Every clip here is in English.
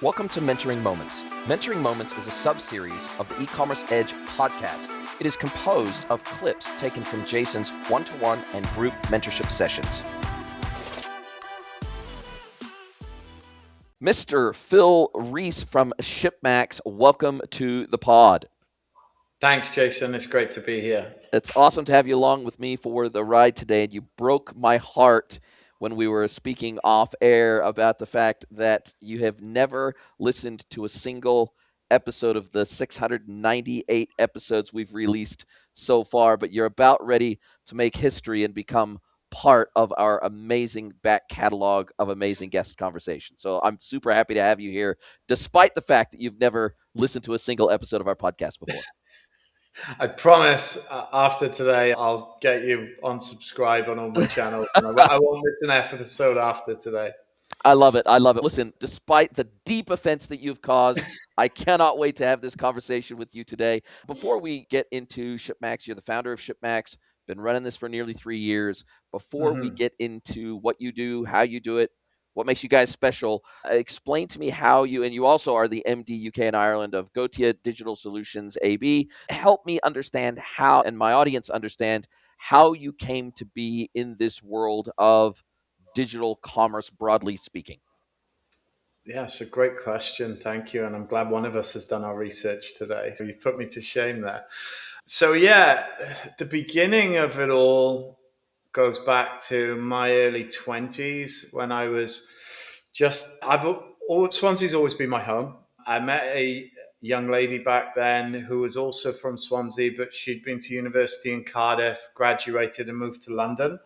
Welcome to Mentoring Moments. Mentoring Moments is a sub-series of the E-commerce Edge podcast. It is composed of clips taken from Jason's one-to-one and group mentorship sessions. Mr. Phil Rees from ShipMax, welcome to the pod. Thanks, Jason. It's great to be here. It's awesome to have you along with me for the ride today. And you broke my heart when we were speaking off air about the fact that you have never listened to a single episode of the 698 episodes we've released so far, but you're about ready to make history and become part of our amazing back catalog of amazing guest conversations. So I'm super happy to have you here, despite the fact that you've never listened to a single episode of our podcast before. I promise after today, I'll get you unsubscribe on all my channels. I won't miss an episode after today. I love it. I love it. Listen, despite the deep offense that you've caused, I cannot wait to have this conversation with you today. Before we get into ShipMax, you're the founder of ShipMax, been running this for nearly 3 years. Before we get into what you do, how you do it, what makes you guys special, explain to me how you, and you also are the MD UK and Ireland of Gothia Digital Solutions AB. Help me understand how, and my audience understand how you came to be in this world of digital commerce, broadly speaking? Yeah, it's a great question. Thank you. And I'm glad one of us has done our research today. So you've put me to shame there. So, yeah, the beginning of it all goes back to my early 20s when I was Swansea's always been my home. I met a young lady back then who was also from Swansea, but she'd been to university in Cardiff, graduated and moved to London.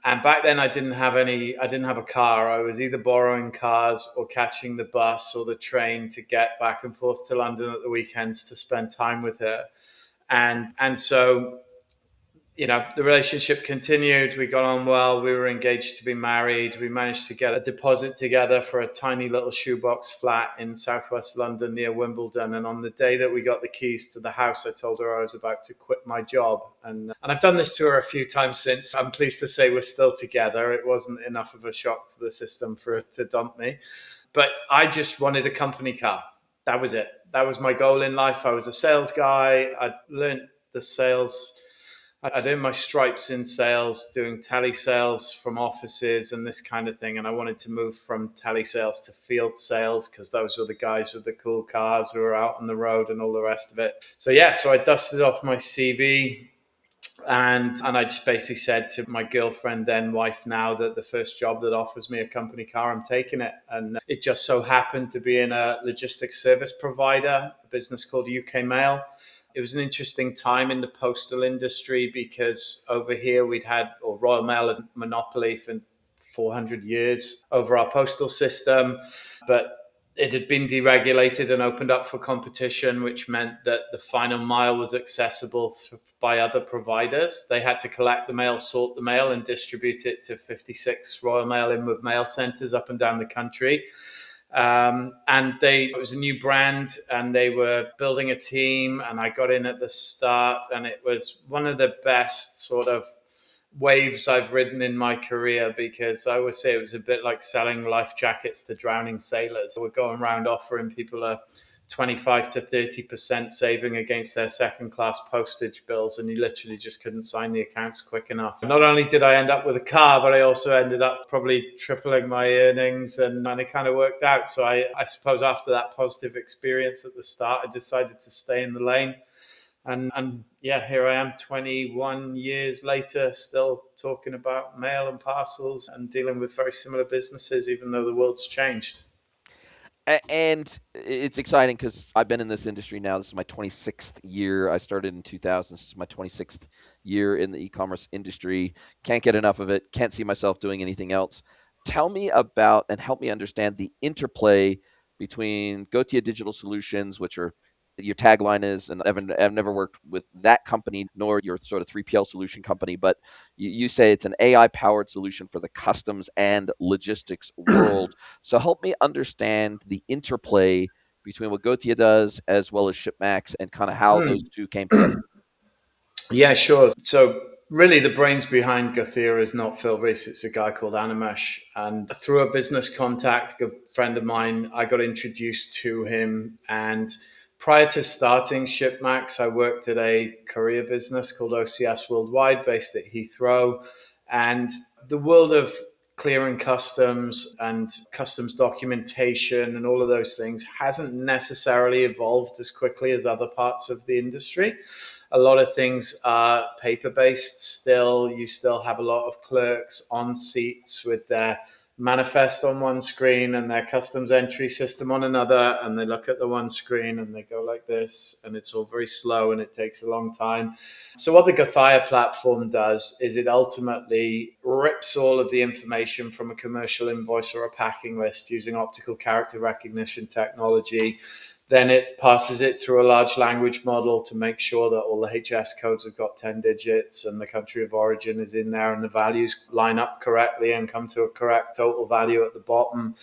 And back then I didn't have a car. I was either borrowing cars or catching the bus or the train to get back and forth to London at the weekends to spend time with her. And so, the relationship continued. We got on well. We were engaged to be married. We managed to get a deposit together for a tiny little shoebox flat in southwest London near Wimbledon. And on the day that we got the keys to the house, I told her I was about to quit my job. And I've done this to her a few times since. I'm pleased to say we're still together. It wasn't enough of a shock to the system for her to dump me. But I just wanted a company car. That was it. That was my goal in life. I was a sales guy. I learned the sales. I'd earned my stripes in sales, doing telesales from offices and this kind of thing. And I wanted to move from telesales to field sales because those were the guys with the cool cars who were out on the road and all the rest of it. So I dusted off my CV and I just basically said to my girlfriend, then wife now, that the first job that offers me a company car, I'm taking it. And it just so happened to be in a logistics service provider, a business called UK Mail. It was an interesting time in the postal industry because over here Royal Mail had monopoly for 400 years over our postal system, but it had been deregulated and opened up for competition, which meant that the final mile was accessible by other providers. They had to collect the mail, sort the mail, and distribute it to 56 Royal Mail Inward Mail centres up and down the country. It was a new brand and they were building a team, and I got in at the start, and it was one of the best sort of waves I've ridden in my career, because I always say it was a bit like selling life jackets to drowning sailors. We're going around offering people a 25 to 30% saving against their second class postage bills, and you literally just couldn't sign the accounts quick enough. Not only did I end up with a car, but I also ended up probably tripling my earnings, and it kind of worked out. So I suppose after that positive experience at the start, I decided to stay in the lane. And here I am 21 years later, still talking about mail and parcels and dealing with very similar businesses, even though the world's changed. And it's exciting because I've been in this industry now. This is my 26th year. I started in 2000. This is my 26th year in the e-commerce industry. Can't get enough of it. Can't see myself doing anything else. Tell me about and help me understand the interplay between Gothia Digital Solutions, which are your tagline is, and I've never worked with that company, nor your sort of 3PL solution company, but you say it's an AI-powered solution for the customs and logistics world. So help me understand the interplay between what Gothia does as well as ShipMax and kind of how those two came together. Yeah, sure. So Really, the brains behind Gothia is not Phil Rees. It's a guy called Animesh. And through a business contact, a good friend of mine, I got introduced to him. And prior to starting ShipMax, I worked at a courier business called OCS Worldwide, based at Heathrow. And the world of clearing customs and customs documentation and all of those things hasn't necessarily evolved as quickly as other parts of the industry. A lot of things are paper based still. You still have a lot of clerks on seats with their manifest on one screen and their customs entry system on another, and they look at the one screen and they go like this, and it's all very slow and it takes a long time. So what the Gothia platform does is it ultimately rips all of the information from a commercial invoice or a packing list using optical character recognition technology. Then it passes it through a large language model to make sure that all the HS codes have got 10 digits and the country of origin is in there and the values line up correctly and come to a correct total value at the bottom.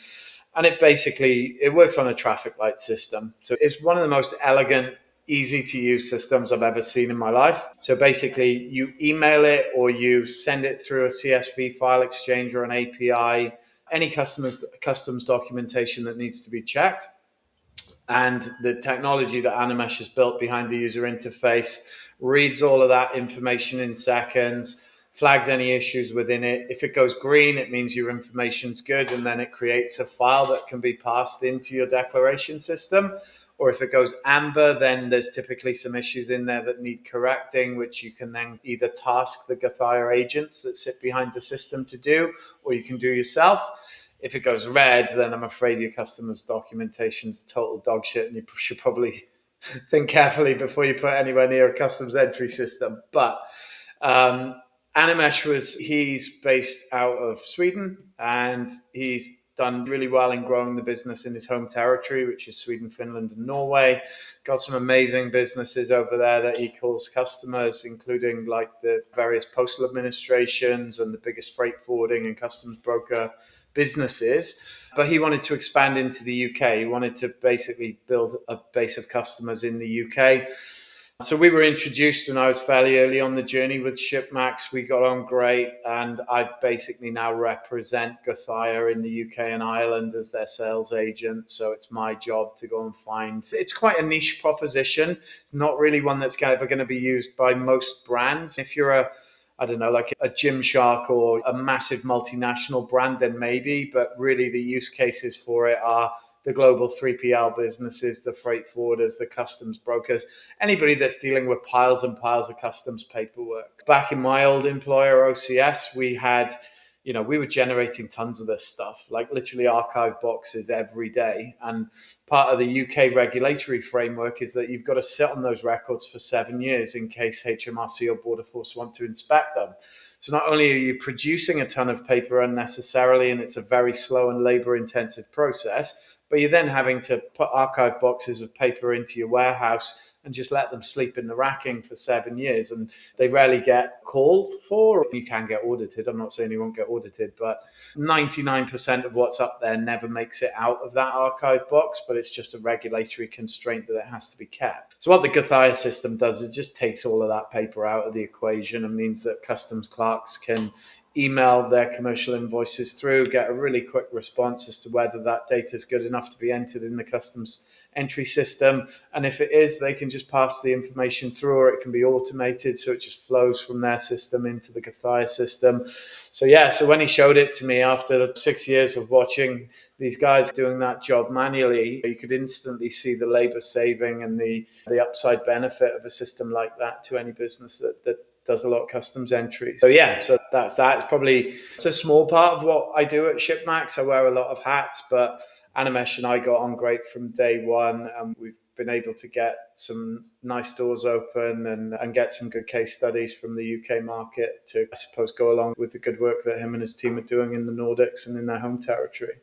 And it works on a traffic light system. So it's one of the most elegant, easy to use systems I've ever seen in my life. So basically, you email it or you send it through a CSV file exchange or an API, any customs documentation that needs to be checked. And the technology that Animesh has built behind the user interface reads all of that information in seconds, flags any issues within it. If it goes green, it means your information's good, and then it creates a file that can be passed into your declaration system. Or if it goes amber, then there's typically some issues in there that need correcting, which you can then either task the Gothia agents that sit behind the system to do, or you can do yourself. If it goes red, then I'm afraid your customer's documentation's total dog shit, and you should probably think carefully before you put anywhere near a customs entry system. But he's based out of Sweden, and he's done really well in growing the business in his home territory, which is Sweden, Finland, and Norway. Got some amazing businesses over there that he calls customers, including like the various postal administrations and the biggest freight forwarding and customs broker businesses. But he wanted to expand into the UK. He wanted to basically build a base of customers in the UK. So we were introduced when I was fairly early on the journey with ShipMax. We got on great, and I basically now represent Gothia in the UK and Ireland as their sales agent. So it's my job to go and find. It's quite a niche proposition. It's not really one that's ever going to be used by most brands. If you're I don't know, like a Gymshark or a massive multinational brand, then maybe. But really, the use cases for it are the global 3PL businesses, the freight forwarders, the customs brokers, anybody that's dealing with piles and piles of customs paperwork. Back in my old employer, OCS, we were generating tons of this stuff, like literally archive boxes every day. And part of the UK regulatory framework is that you've got to sit on those records for 7 years in case HMRC or Border Force want to inspect them. So not only are you producing a ton of paper unnecessarily, and it's a very slow and labor intensive process, but you're then having to put archive boxes of paper into your warehouse and just let them sleep in the racking for 7 years. And they rarely get called for. You can get audited. I'm not saying you won't get audited, but 99% of what's up there never makes it out of that archive box, but it's just a regulatory constraint that it has to be kept. So what the Gothia system does is just takes all of that paper out of the equation and means that customs clerks can email their commercial invoices through, get a really quick response as to whether that data is good enough to be entered in the customs entry system. And if it is, they can just pass the information through, or it can be automated. So it just flows from their system into the Gothia system. So when he showed it to me after 6 years of watching these guys doing that job manually, you could instantly see the labor saving and the upside benefit of a system like that to any business that does a lot of customs entry. So that's that. It's a small part of what I do at ShipMax. I wear a lot of hats, but Animesh and I got on great from day one, and we've been able to get some nice doors open and get some good case studies from the UK market to, I suppose, go along with the good work that him and his team are doing in the Nordics and in their home territory.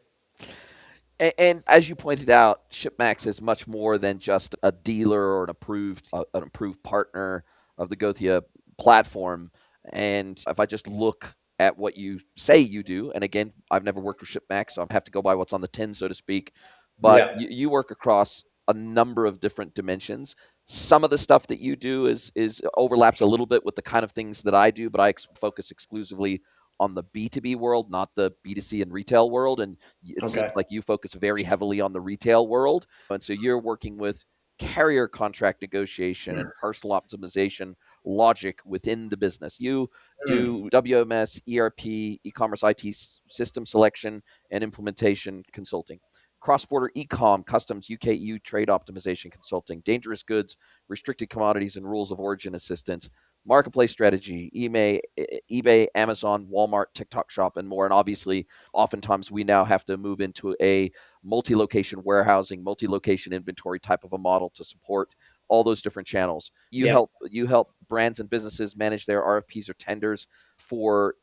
And as you pointed out, ShipMax is much more than just a dealer or an approved partner of the Gothia platform. And if I just look at what you say you do, and again, I've never worked with ShipMax, so I have to go by what's on the tin, so to speak. But Yeah. you work across a number of different dimensions. Some of the stuff that you do is overlaps a little bit with the kind of things that I do, but I focus exclusively on the B2B world, not the B2C and retail world. And it seems Okay. like you focus very heavily on the retail world. And so you're working with carrier contract negotiation and parcel optimization logic within the business. You Mm. do WMS, ERP, e-commerce IT system selection and implementation consulting. Cross-border e-com, customs, UK, EU trade optimization consulting, dangerous goods, restricted commodities and rules of origin assistance, marketplace strategy, eBay, Amazon, Walmart, TikTok Shop, and more. And obviously, oftentimes we now have to move into a multi-location warehousing, multi-location inventory type of a model to support all those different channels. Yep. You help brands and businesses manage their RFPs or tenders for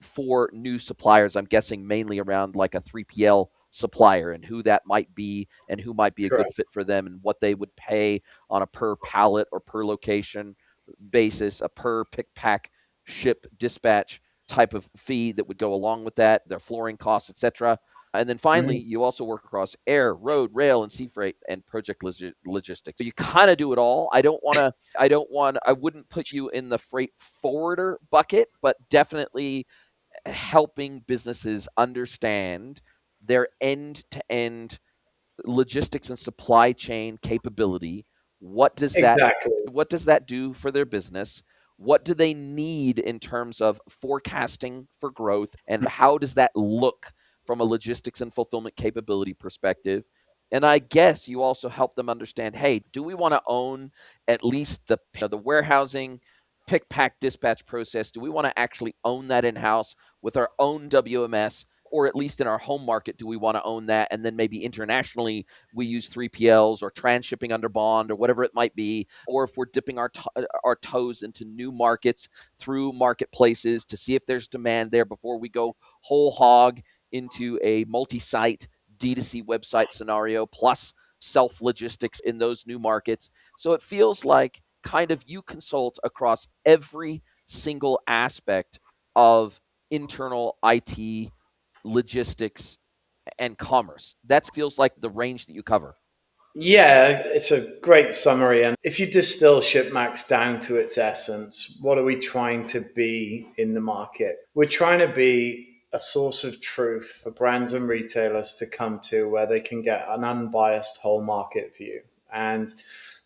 new suppliers. I'm guessing mainly around like a 3PL supplier and who that might be and who might be a good Correct. fit for them and what they would pay on a per pallet or per location basis, a per pick, pack, ship, dispatch type of fee that would go along with that, their flooring costs, etc. And then finally, Mhm. you also work across air, road, rail, and sea freight and project logistics. So you kind of do it all. I wouldn't put you in the freight forwarder bucket, but definitely helping businesses understand their end to end logistics and supply chain capability. What does that Exactly. what does that do for their business? What do they need in terms of forecasting for growth, and how does that look from a logistics and fulfillment capability perspective? And I guess you also help them understand, hey, do we want to own at least the warehousing, pick, pack, dispatch process? Do we want to actually own that in house with our own WMS? Or at least in our home market, do we want to own that? And then maybe internationally, we use 3PLs or transshipping under bond or whatever it might be. Or if we're dipping our toes into new markets through marketplaces to see if there's demand there before we go whole hog into a multi-site D2C website scenario plus self logistics in those new markets. So it feels like kind of you consult across every single aspect of internal IT logistics and commerce. That feels like the range that you cover. Yeah, it's a great summary. And if you distill ShipMax down to its essence, what are we trying to be in the market? We're trying to be a source of truth for brands and retailers to come to where they can get an unbiased whole market view. And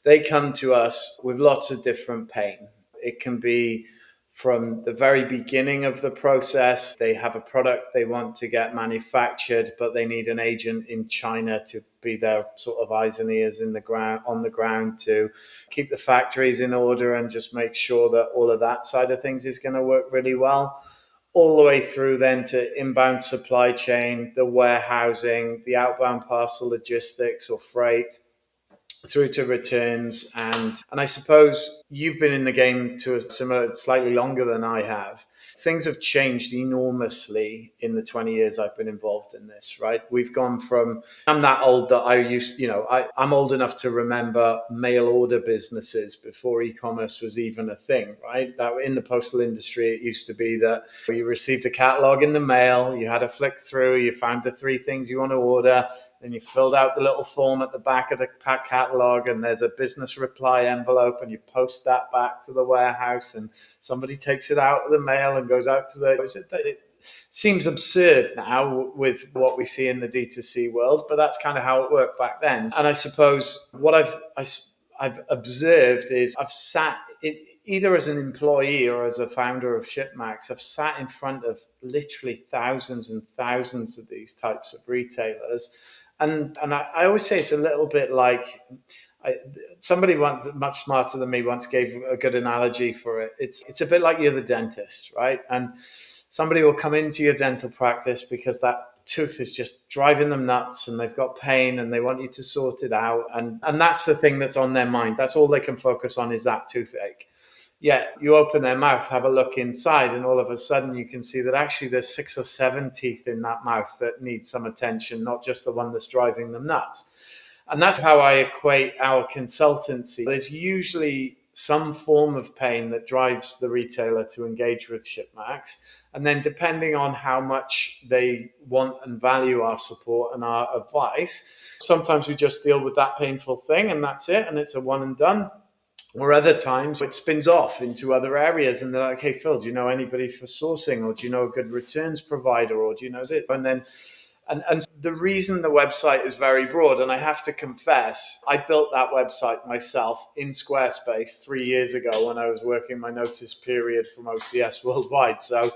they come to us with lots of different pain. It can be from the very beginning of the process. They have a product they want to get manufactured, but they need an agent in China to be their sort of eyes and ears in the ground on the ground to keep the factories in order and just make sure that all of that side of things is going to work really well. All the way through then to inbound supply chain, the warehousing, the outbound parcel logistics or freight, through to returns. And I suppose you've been in the game to a similar slightly longer than I have. Things have changed enormously in the 20 years I've been involved in this, right? We've gone from, I'm that old that I'm old enough to remember mail order businesses before e-commerce was even a thing, right? That in the postal industry, it used to be that you received a catalog in the mail, you had a flick through, you found the three things you want to order, then you filled out the little form at the back of the catalog, and there's a business reply envelope, and you post that back to the warehouse, and somebody takes it out of the mail and goes out to the. It seems absurd now with what we see in the D2C world, but that's kind of how it worked back then. And I suppose what I've observed is I've sat either as an employee or as a founder of ShipMax, I've sat in front of literally thousands and thousands of these types of retailers. And I always say it's a little bit like somebody once much smarter than me once gave a good analogy for it. It's a bit like you're the dentist, right? And somebody will come into your dental practice because that tooth is just driving them nuts and they've got pain and they want you to sort it out. And that's the thing that's on their mind. That's all they can focus on is that toothache. Yeah, you open their mouth, have a look inside, and all of a sudden you can see that actually there's 6 or 7 teeth in that mouth that need some attention, not just the one that's driving them nuts. And that's how I equate our consultancy. There's usually some form of pain that drives the retailer to engage with ShipMax. And then depending on how much they want and value our support and our advice, sometimes we just deal with that painful thing and that's it. And it's a one and done. Or other times it spins off into other areas and they're like, hey, Phil, do you know anybody for sourcing? Or do you know a good returns provider? Or do you know this? And then and the reason the website is very broad, and I have to confess, I built that website myself in Squarespace 3 years ago when I was working my notice period from OCS worldwide. So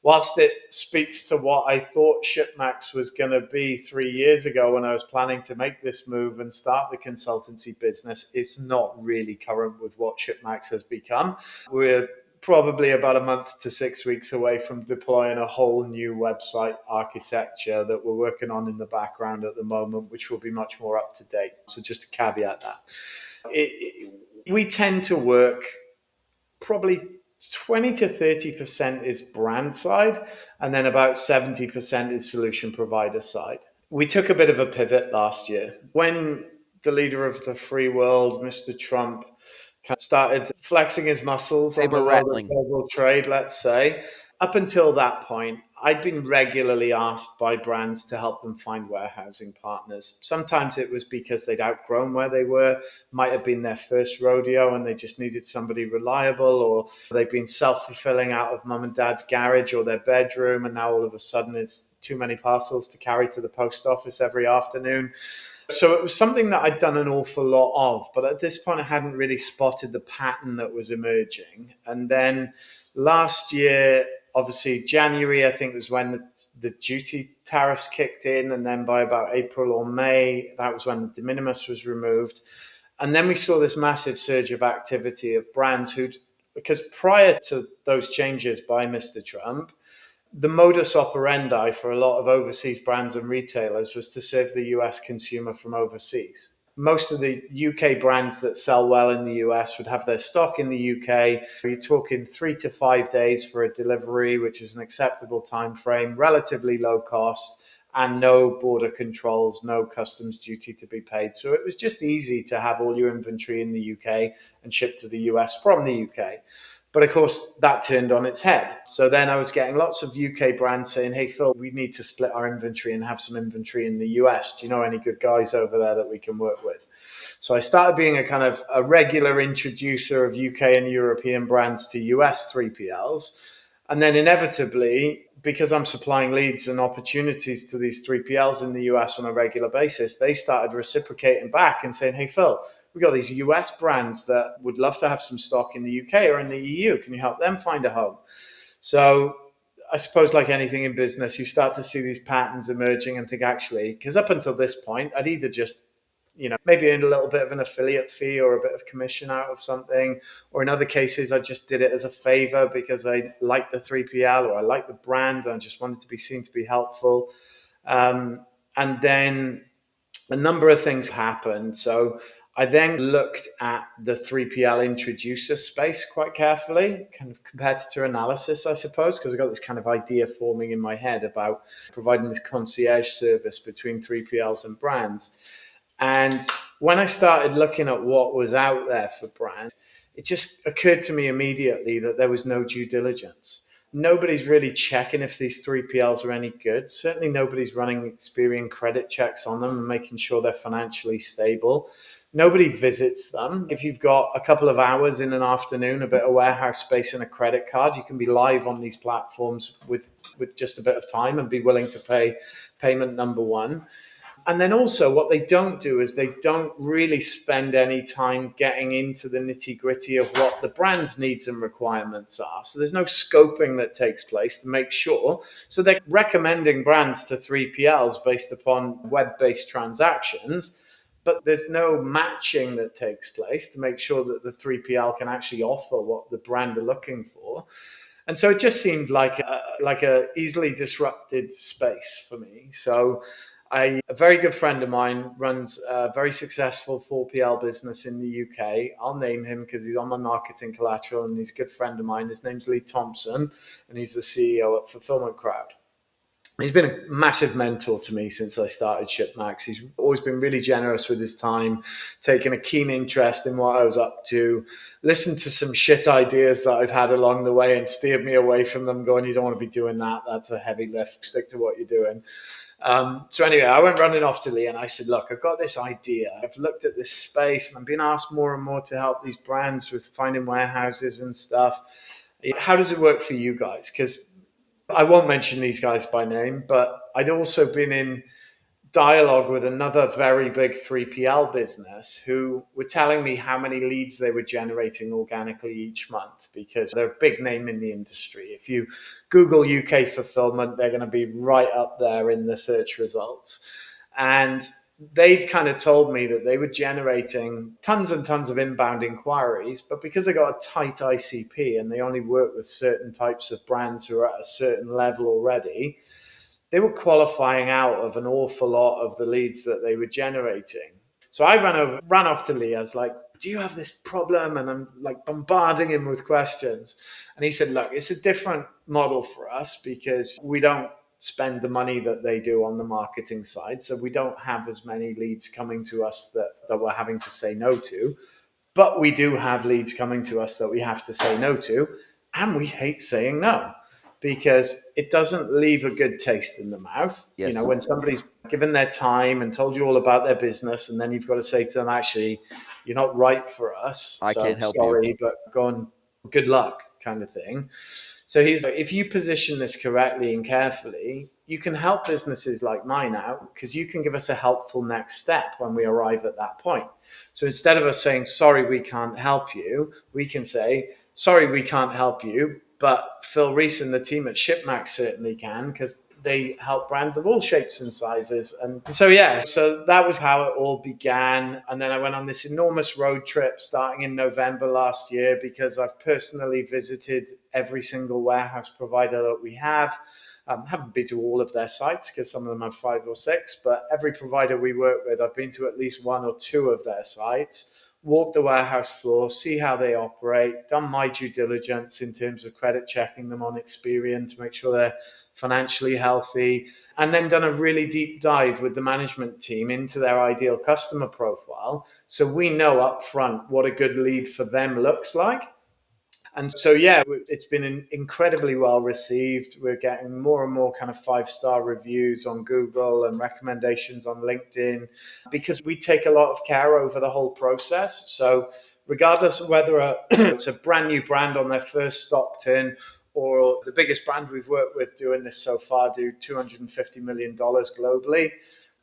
whilst it speaks to what I thought ShipMax was going to be 3 years ago when I was planning to make this move and start the consultancy business, it's not really current with what ShipMax has become. We're probably about a month to 6 weeks away from deploying a whole new website architecture that we're working on in the background at the moment, which will be much more up to date. So just to caveat that. We tend to work probably 20 to 30% is brand side, and then about 70% is solution provider side. We took a bit of a pivot last year when the leader of the free world, Mr. Trump, started flexing his muscles on the world of global trade, let's say. Up until that point, I'd been regularly asked by brands to help them find warehousing partners. Sometimes it was because they'd outgrown where they were, might have been their first rodeo and they just needed somebody reliable, or they've been self-fulfilling out of mum and dad's garage or their bedroom, and now all of a sudden it's too many parcels to carry to the post office every afternoon. So it was something that I'd done an awful lot of, but at this point I hadn't really spotted the pattern that was emerging. And then last year, obviously January, I think was when the duty tariffs kicked in. And then by about April or May, that was when the de minimis was removed. And then we saw this massive surge of activity of brands because prior to those changes by Mr. Trump, the modus operandi for a lot of overseas brands and retailers was to serve the US consumer from overseas. Most of the UK brands that sell well in the US would have their stock in the UK. You're talking 3 to 5 days for a delivery, which is an acceptable time frame, relatively low cost, and no border controls, no customs duty to be paid. So it was just easy to have all your inventory in the UK and ship to the US from the UK. But of course, that turned on its head. So then I was getting lots of UK brands saying, hey, Phil, we need to split our inventory and have some inventory in the US. Do you know any good guys over there that we can work with? So I started being a kind of a regular introducer of UK and European brands to US 3PLs. And then inevitably, because I'm supplying leads and opportunities to these 3PLs in the US on a regular basis, they started reciprocating back and saying, hey, Phil, we've got these US brands that would love to have some stock in the UK or in the EU. Can you help them find a home? So I suppose like anything in business, you start to see these patterns emerging and think actually, because up until this point, I'd either just, maybe earned a little bit of an affiliate fee or a bit of commission out of something, or in other cases, I just did it as a favor because I liked the 3PL or I liked the brand and I just wanted to be seen to be helpful. And then a number of things happened. So I then looked at the 3PL introducer space quite carefully, kind of competitor analysis, I suppose, because I got this kind of idea forming in my head about providing this concierge service between 3PLs and brands. And when I started looking at what was out there for brands, it just occurred to me immediately that there was no due diligence. Nobody's really checking if these 3PLs are any good. Certainly nobody's running Experian credit checks on them and making sure they're financially stable. Nobody visits them. If you've got a couple of hours in an afternoon, a bit of warehouse space and a credit card, you can be live on these platforms with just a bit of time and be willing to pay payment number one. And then also what they don't do is they don't really spend any time getting into the nitty gritty of what the brand's needs and requirements are. So there's no scoping that takes place to make sure. So they're recommending brands to 3PLs based upon web-based transactions, but there's no matching that takes place to make sure that the 3PL can actually offer what the brand are looking for. And so it just seemed like a easily disrupted space for me. So a very good friend of mine runs a very successful 4PL business in the UK. I'll name him because he's on my marketing collateral and he's a good friend of mine. His name's Lee Thompson and he's the CEO at Fulfillment Crowd. He's been a massive mentor to me since I started ShipMax. He's always been really generous with his time, taken a keen interest in what I was up to, listened to some shit ideas that I've had along the way and steered me away from them, going, you don't want to be doing that. That's a heavy lift. Stick to what you're doing. So anyway, I went running off to Lee and I said, look, I've got this idea. I've looked at this space and I'm being asked more and more to help these brands with finding warehouses and stuff. How does it work for you guys? Because I won't mention these guys by name, but I'd also been in dialogue with another very big 3PL business who were telling me how many leads they were generating organically each month, because they're a big name in the industry. If you Google UK fulfillment, they're going to be right up there in the search results. And they'd kind of told me that they were generating tons and tons of inbound inquiries, but because they got a tight ICP and they only work with certain types of brands who are at a certain level already, they were qualifying out of an awful lot of the leads that they were generating. So I ran off to Lee. I was like, do you have this problem? And I'm like bombarding him with questions. And he said, look, it's a different model for us because we don't spend the money that they do on the marketing side. So we don't have as many leads coming to us that we're having to say no to. But we do have leads coming to us that we have to say no to. And we hate saying no, because it doesn't leave a good taste in the mouth. You know, Yes. when somebody's given their time and told you all about their business, and then you've got to say to them, actually, you're not right for us. I So can't help you. sorry, but go on, good luck, kind of thing. So he's like, if you position this correctly and carefully, you can help businesses like mine out because you can give us a helpful next step when we arrive at that point. So instead of us saying, sorry, we can't help you, we can say, sorry, we can't help you, but Phil Rees and the team at ShipMax certainly can, because they help brands of all shapes and sizes. And so, yeah, so that was how it all began. And then I went on this enormous road trip starting in November last year, because I've personally visited every single warehouse provider that we have. Haven't been to all of their sites because some of them have 5 or 6, but every provider we work with, I've been to at least 1 or 2 of their sites, walk the warehouse floor, see how they operate, done my due diligence in terms of credit checking them on Experian to make sure they're financially healthy, and then done a really deep dive with the management team into their ideal customer profile. So we know up front what a good lead for them looks like. And so, yeah, it's been incredibly well received. We're getting more and more kind of 5-star reviews on Google and recommendations on LinkedIn, because we take a lot of care over the whole process. So regardless of whether it's a brand new brand on their first stock turn, or the biggest brand we've worked with doing this so far do $250 million globally.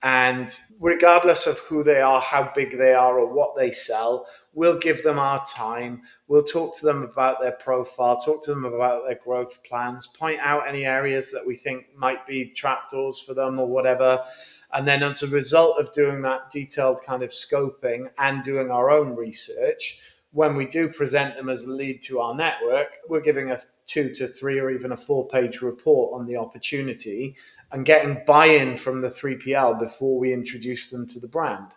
And regardless of who they are, how big they are, or what they sell, we'll give them our time. We'll talk to them about their profile, talk to them about their growth plans, point out any areas that we think might be trapdoors for them or whatever. And then as a result of doing that detailed kind of scoping and doing our own research, when we do present them as a lead to our network, we're giving a 2 to 3 or even a 4-page report on the opportunity and getting buy-in from the 3PL before we introduce them to the brand.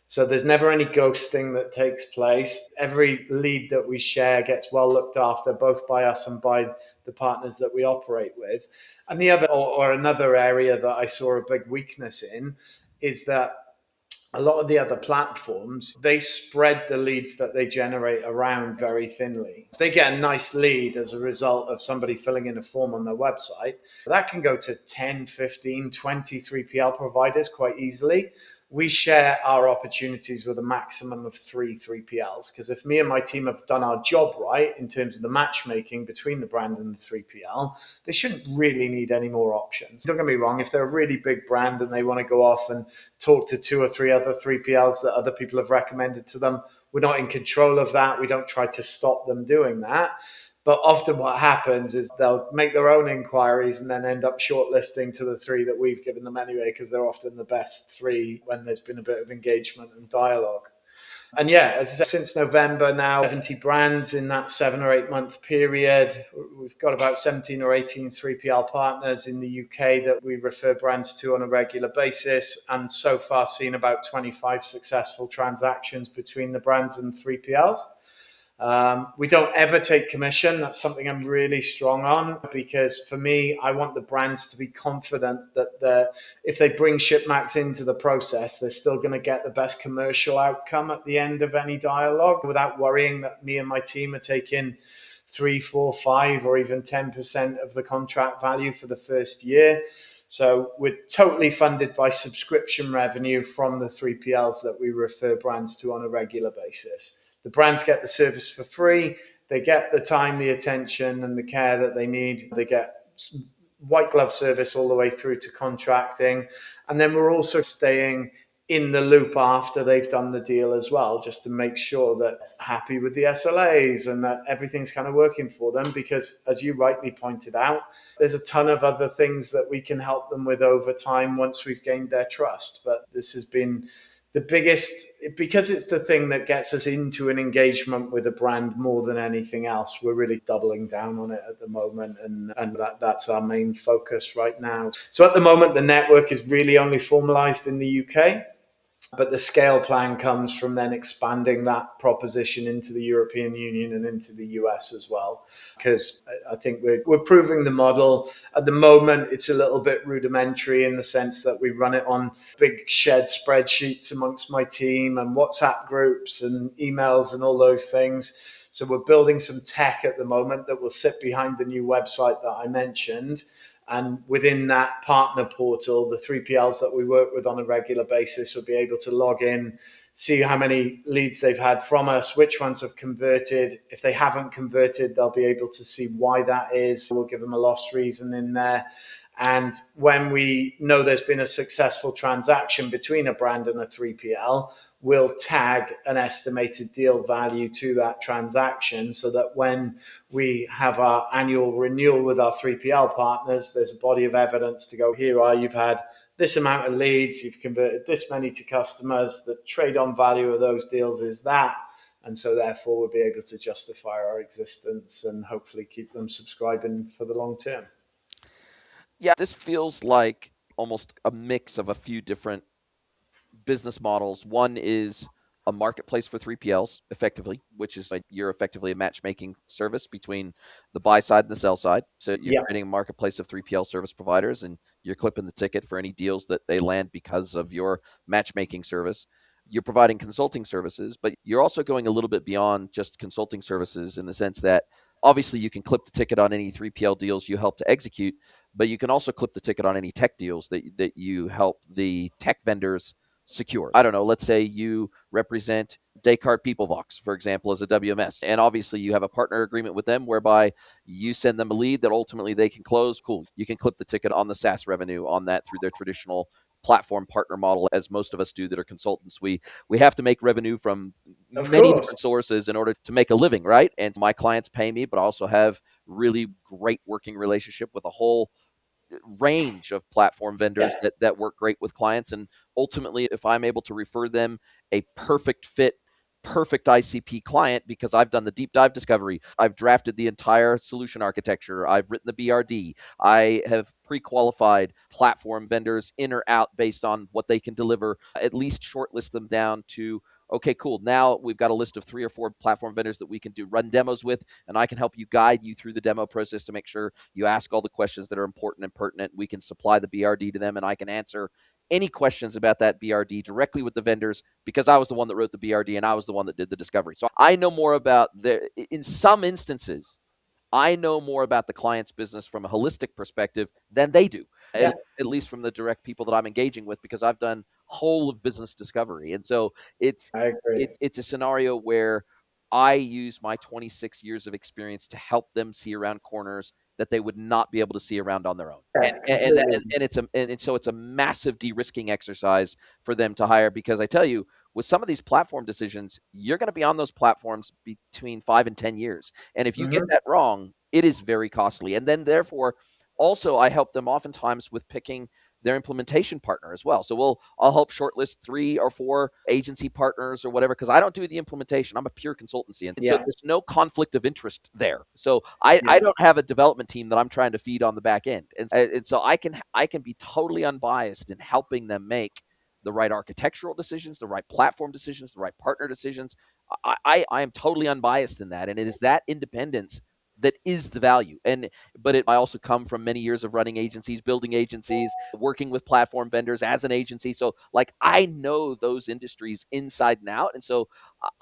So there's never any ghosting that takes place. Every lead that we share gets well looked after, both by us and by the partners that we operate with. And the other, or another area that I saw a big weakness in, is that a lot of the other platforms, they spread the leads that they generate around very thinly. If they get a nice lead as a result of somebody filling in a form on their website, that can go to 10, 15, 20 3PL providers quite easily. We share our opportunities with a maximum of 3 3PLs, because if me and my team have done our job right in terms of the matchmaking between the brand and the 3PL, they shouldn't really need any more options. Don't get me wrong, if they're a really big brand and they want to go off and talk to 2 or 3 other 3PLs that other people have recommended to them, we're not in control of that. We don't try to stop them doing that. But often what happens is they'll make their own inquiries and then end up shortlisting to the 3 that we've given them anyway, because they're often the best 3 when there's been a bit of engagement and dialogue. And yeah, as I said, since November now, 70 brands in that 7 or 8 month period. We've got about 17 or 18 3PL partners in the UK that we refer brands to on a regular basis, and so far seen about 25 successful transactions between the brands and 3PLs. We don't ever take commission. That's something I'm really strong on, because for me, I want the brands to be confident that if they bring ShipMax into the process, they're still going to get the best commercial outcome at the end of any dialogue, without worrying that me and my team are taking 3, 4, 5, or even 10% of the contract value for the first year. So we're totally funded by subscription revenue from the 3PLs that we refer brands to on a regular basis. The brands get the service for free. They get the time, the attention, and the care that they need. They get white glove service all the way through to contracting. And then we're also staying in the loop after they've done the deal as well, just to make sure that happy with the SLAs and that everything's kind of working for them. Because as you rightly pointed out, there's a ton of other things that we can help them with over time once we've gained their trust. But this has been the biggest, because it's the thing that gets us into an engagement with a brand more than anything else. We're really doubling down on it at the moment, and that's our main focus right now. So at the moment, the network is really only formalized in the UK. But the scale plan comes from then expanding that proposition into the European Union and into the US as well. Because I think we're proving the model. At the moment, it's a little bit rudimentary in the sense that we run it on big shared spreadsheets amongst my team and WhatsApp groups and emails and all those things. So we're building some tech at the moment that will sit behind the new website that I mentioned. And within that partner portal, the 3PLs that we work with on a regular basis will be able to log in, see how many leads they've had from us, which ones have converted. If they haven't converted, they'll be able to see why that is. We'll give them a loss reason in there. And when we know there's been a successful transaction between a brand and a 3PL, we'll tag an estimated deal value to that transaction, so that when we have our annual renewal with our 3PL partners, there's a body of evidence to go, here are, you've had this amount of leads, you've converted this many to customers, the trade-on value of those deals is that. And so therefore we'll be able to justify our existence and hopefully keep them subscribing for the long term. Yeah, this feels like almost a mix of a few different business models. One is a marketplace for 3PLs, effectively, which is like you're effectively a matchmaking service between the buy side and the sell side. So you're creating a marketplace of 3PL service providers, and you're clipping the ticket for any deals that they land because of your matchmaking service. You're providing consulting services, but you're also going a little bit beyond just consulting services, in the sense that obviously you can clip the ticket on any 3PL deals you help to execute, but you can also clip the ticket on any tech deals that you help the tech vendors secure. I don't know, let's say you represent Descartes PeopleVox, for example, as a WMS. And obviously you have a partner agreement with them whereby you send them a lead that ultimately they can close. Cool. You can clip the ticket on the SaaS revenue on that through their traditional platform partner model, as most of us do that are consultants. We have to make revenue from many different sources in order to make a living, right? And my clients pay me, but I also have really great working relationship with a whole range of platform vendors that work great with clients. And ultimately, if I'm able to refer them a perfect fit, perfect ICP client, because I've done the deep dive discovery, I've drafted the entire solution architecture, I've written the BRD, I have pre-qualified platform vendors in or out based on what they can deliver, at least shortlist them down to, okay, cool, now we've got a list of 3 or 4 platform vendors that we can run demos with, and I can help you guide you through the demo process to make sure you ask all the questions that are important and pertinent. We can supply the BRD to them, and I can answer any questions about that BRD directly with the vendors, because I was the one that wrote the BRD and I was the one that did the discovery. So I know more about in some instances, I know more about the client's business from a holistic perspective than they do, at least from the direct people that I'm engaging with, because I've done whole of business discovery. And so it's a scenario where I use my 26 years of experience to help them see around corners that they would not be able to see around on their own. And so it's a massive de-risking exercise for them to hire, because I tell you, with some of these platform decisions, you're going to be on those platforms between 5 and 10 years. And if you get that wrong, it is very costly. And then therefore, also, I help them oftentimes with picking their implementation partner as well. So I'll help shortlist 3 or 4 agency partners or whatever, because I don't do the implementation. I'm a pure consultancy. And so there's no conflict of interest there. So I don't have a development team that I'm trying to feed on the back end. And so I can be totally unbiased in helping them make the right architectural decisions, the right platform decisions, the right partner decisions. I am totally unbiased in that, and it is that independence that is the value. I also come from many years of running agencies, building agencies, working with platform vendors as an agency. So like I know those industries inside and out. And so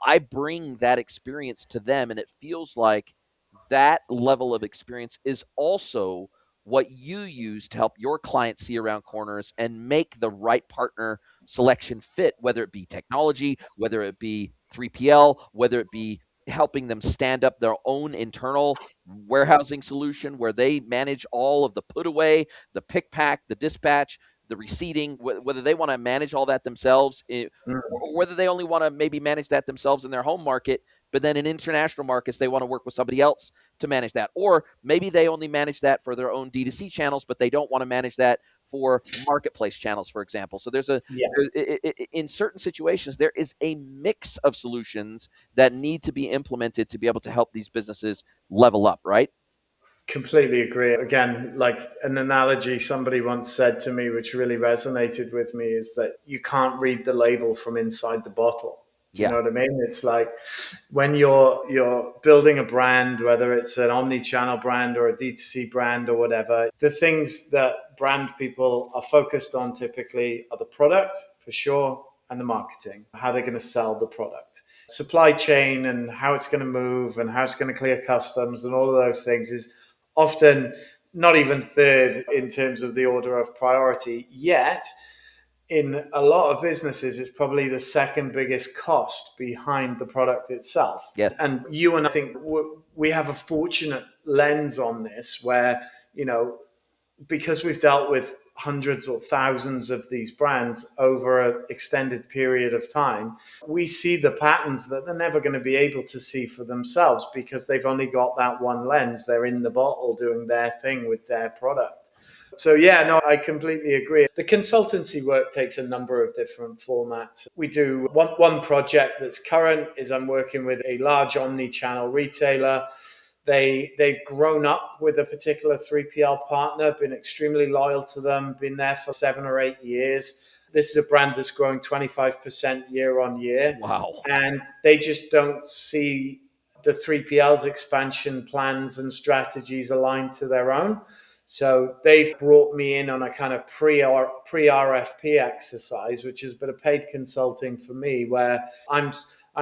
I bring that experience to them. And it feels like that level of experience is also what you use to help your clients see around corners and make the right partner selection fit, whether it be technology, whether it be 3PL, whether it be helping them stand up their own internal warehousing solution where they manage all of the put away, the pick pack, the dispatch, the receipting, whether they want to manage all that themselves, or whether they only want to maybe manage that themselves in their home market, but then in international markets, they want to work with somebody else to manage that. Or maybe they only manage that for their own D2C channels, but they don't want to manage that for marketplace channels, for example. So in certain situations, there is a mix of solutions that need to be implemented to be able to help these businesses level up, right? Completely agree. Again, like an analogy somebody once said to me, which really resonated with me, is that you can't read the label from inside the bottle. Do you Yeah. know what I mean? It's like when you're building a brand, whether it's an omni-channel brand or a D2C brand or whatever, the things that brand people are focused on typically are the product, for sure, and the marketing, how they're going to sell the product. Supply chain and how it's going to move and how it's going to clear customs and all of those things is often not even third in terms of the order of priority. Yet, in a lot of businesses, it's probably the second biggest cost behind the product itself. Yes. And you and I think we have a fortunate lens on this where, you know, because we've dealt with hundreds or thousands of these brands over an extended period of time, we see the patterns that they're never going to be able to see for themselves because they've only got that one lens. They're in the bottle doing their thing with their product. So yeah, no, I completely agree. The consultancy work takes a number of different formats. We do one project that's current is I'm working with a large omni-channel retailer. They've grown up with a particular 3PL partner, been extremely loyal to them, been there for 7 or 8 years. This is a brand that's growing 25% year on year. Wow. And they just don't see the 3PL's expansion plans and strategies aligned to their own. So they've brought me in on a kind of pre-RFP exercise, which has been a paid consulting for me, where I'm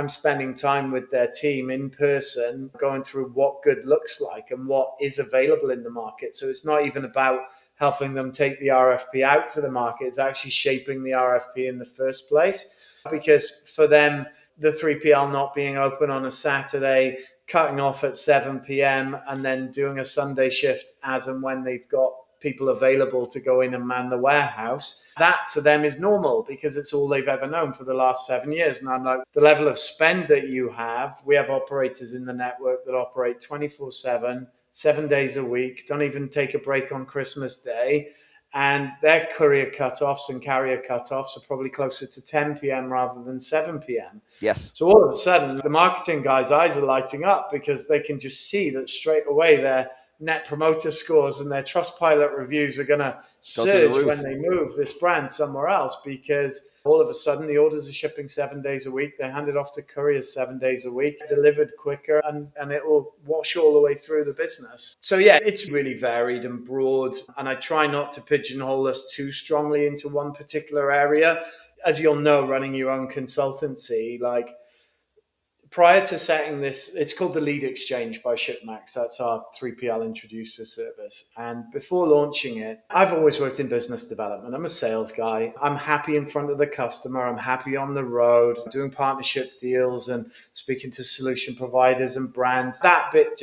spending time with their team in person, going through what good looks like and what is available in the market. So it's not even about helping them take the RFP out to the market. It's actually shaping the RFP in the first place. Because for them, the 3PL not being open on a Saturday, cutting off at 7 p.m. and then doing a Sunday shift as and when they've got people available to go in and man the warehouse. That to them is normal because it's all they've ever known for the last 7 years. And I'm like, the level of spend that you have, we have operators in the network that operate 24/7, 7 days a week, don't even take a break on Christmas Day. And their courier cutoffs and carrier cutoffs are probably closer to 10 p.m. rather than 7 p.m. Yes. So all of a sudden, the marketing guys' eyes are lighting up because they can just see that straight away their net promoter scores and their Trustpilot reviews are going to Go through the surge roof. when they move this brand somewhere else because all of a sudden the orders are shipping 7 days a week. They're handed off to couriers 7 days a week, delivered quicker, and it will wash all the way through the business. So yeah, it's really varied and broad. And I try not to pigeonhole us too strongly into one particular area. As you'll know, running your own consultancy, like prior to setting this, it's called the Lead Exchange by ShipMax. That's our 3PL introducer service. And before launching it, I've always worked in business development. I'm a sales guy. I'm happy in front of the customer. I'm happy on the road, doing partnership deals and speaking to solution providers and brands. That bit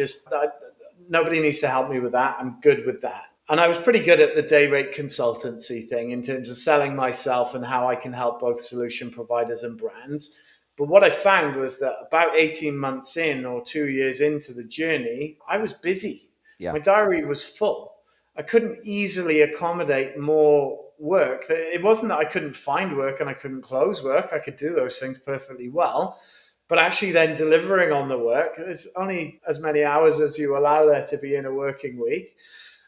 nobody needs to help me with that. I'm good with that. And I was pretty good at the day rate consultancy thing in terms of selling myself and how I can help both solution providers and brands. But what I found was that about 18 months in or 2 years into the journey, I was busy. Yeah. My diary was full. I couldn't easily accommodate more work. It wasn't that I couldn't find work and I couldn't close work. I could do those things perfectly well. But actually then delivering on the work, there's only as many hours as you allow there to be in a working week.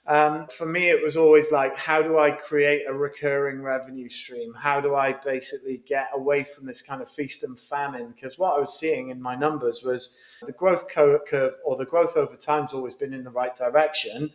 For me, it was always like, how do I create a recurring revenue stream? How do I basically get away from this kind of feast and famine? Because what I was seeing in my numbers was the growth curve, or the growth over time, has always been in the right direction.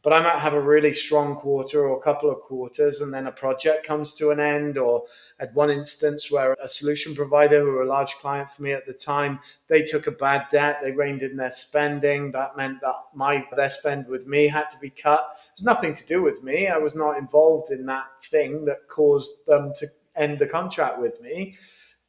But I might have a really strong quarter or a couple of quarters, and then a project comes to an end. Or at one instance where a solution provider, who were a large client for me at the time, they took a bad debt, they reined in their spending. That meant that their spend with me had to be cut. It was nothing to do with me. I was not involved in that thing that caused them to end the contract with me,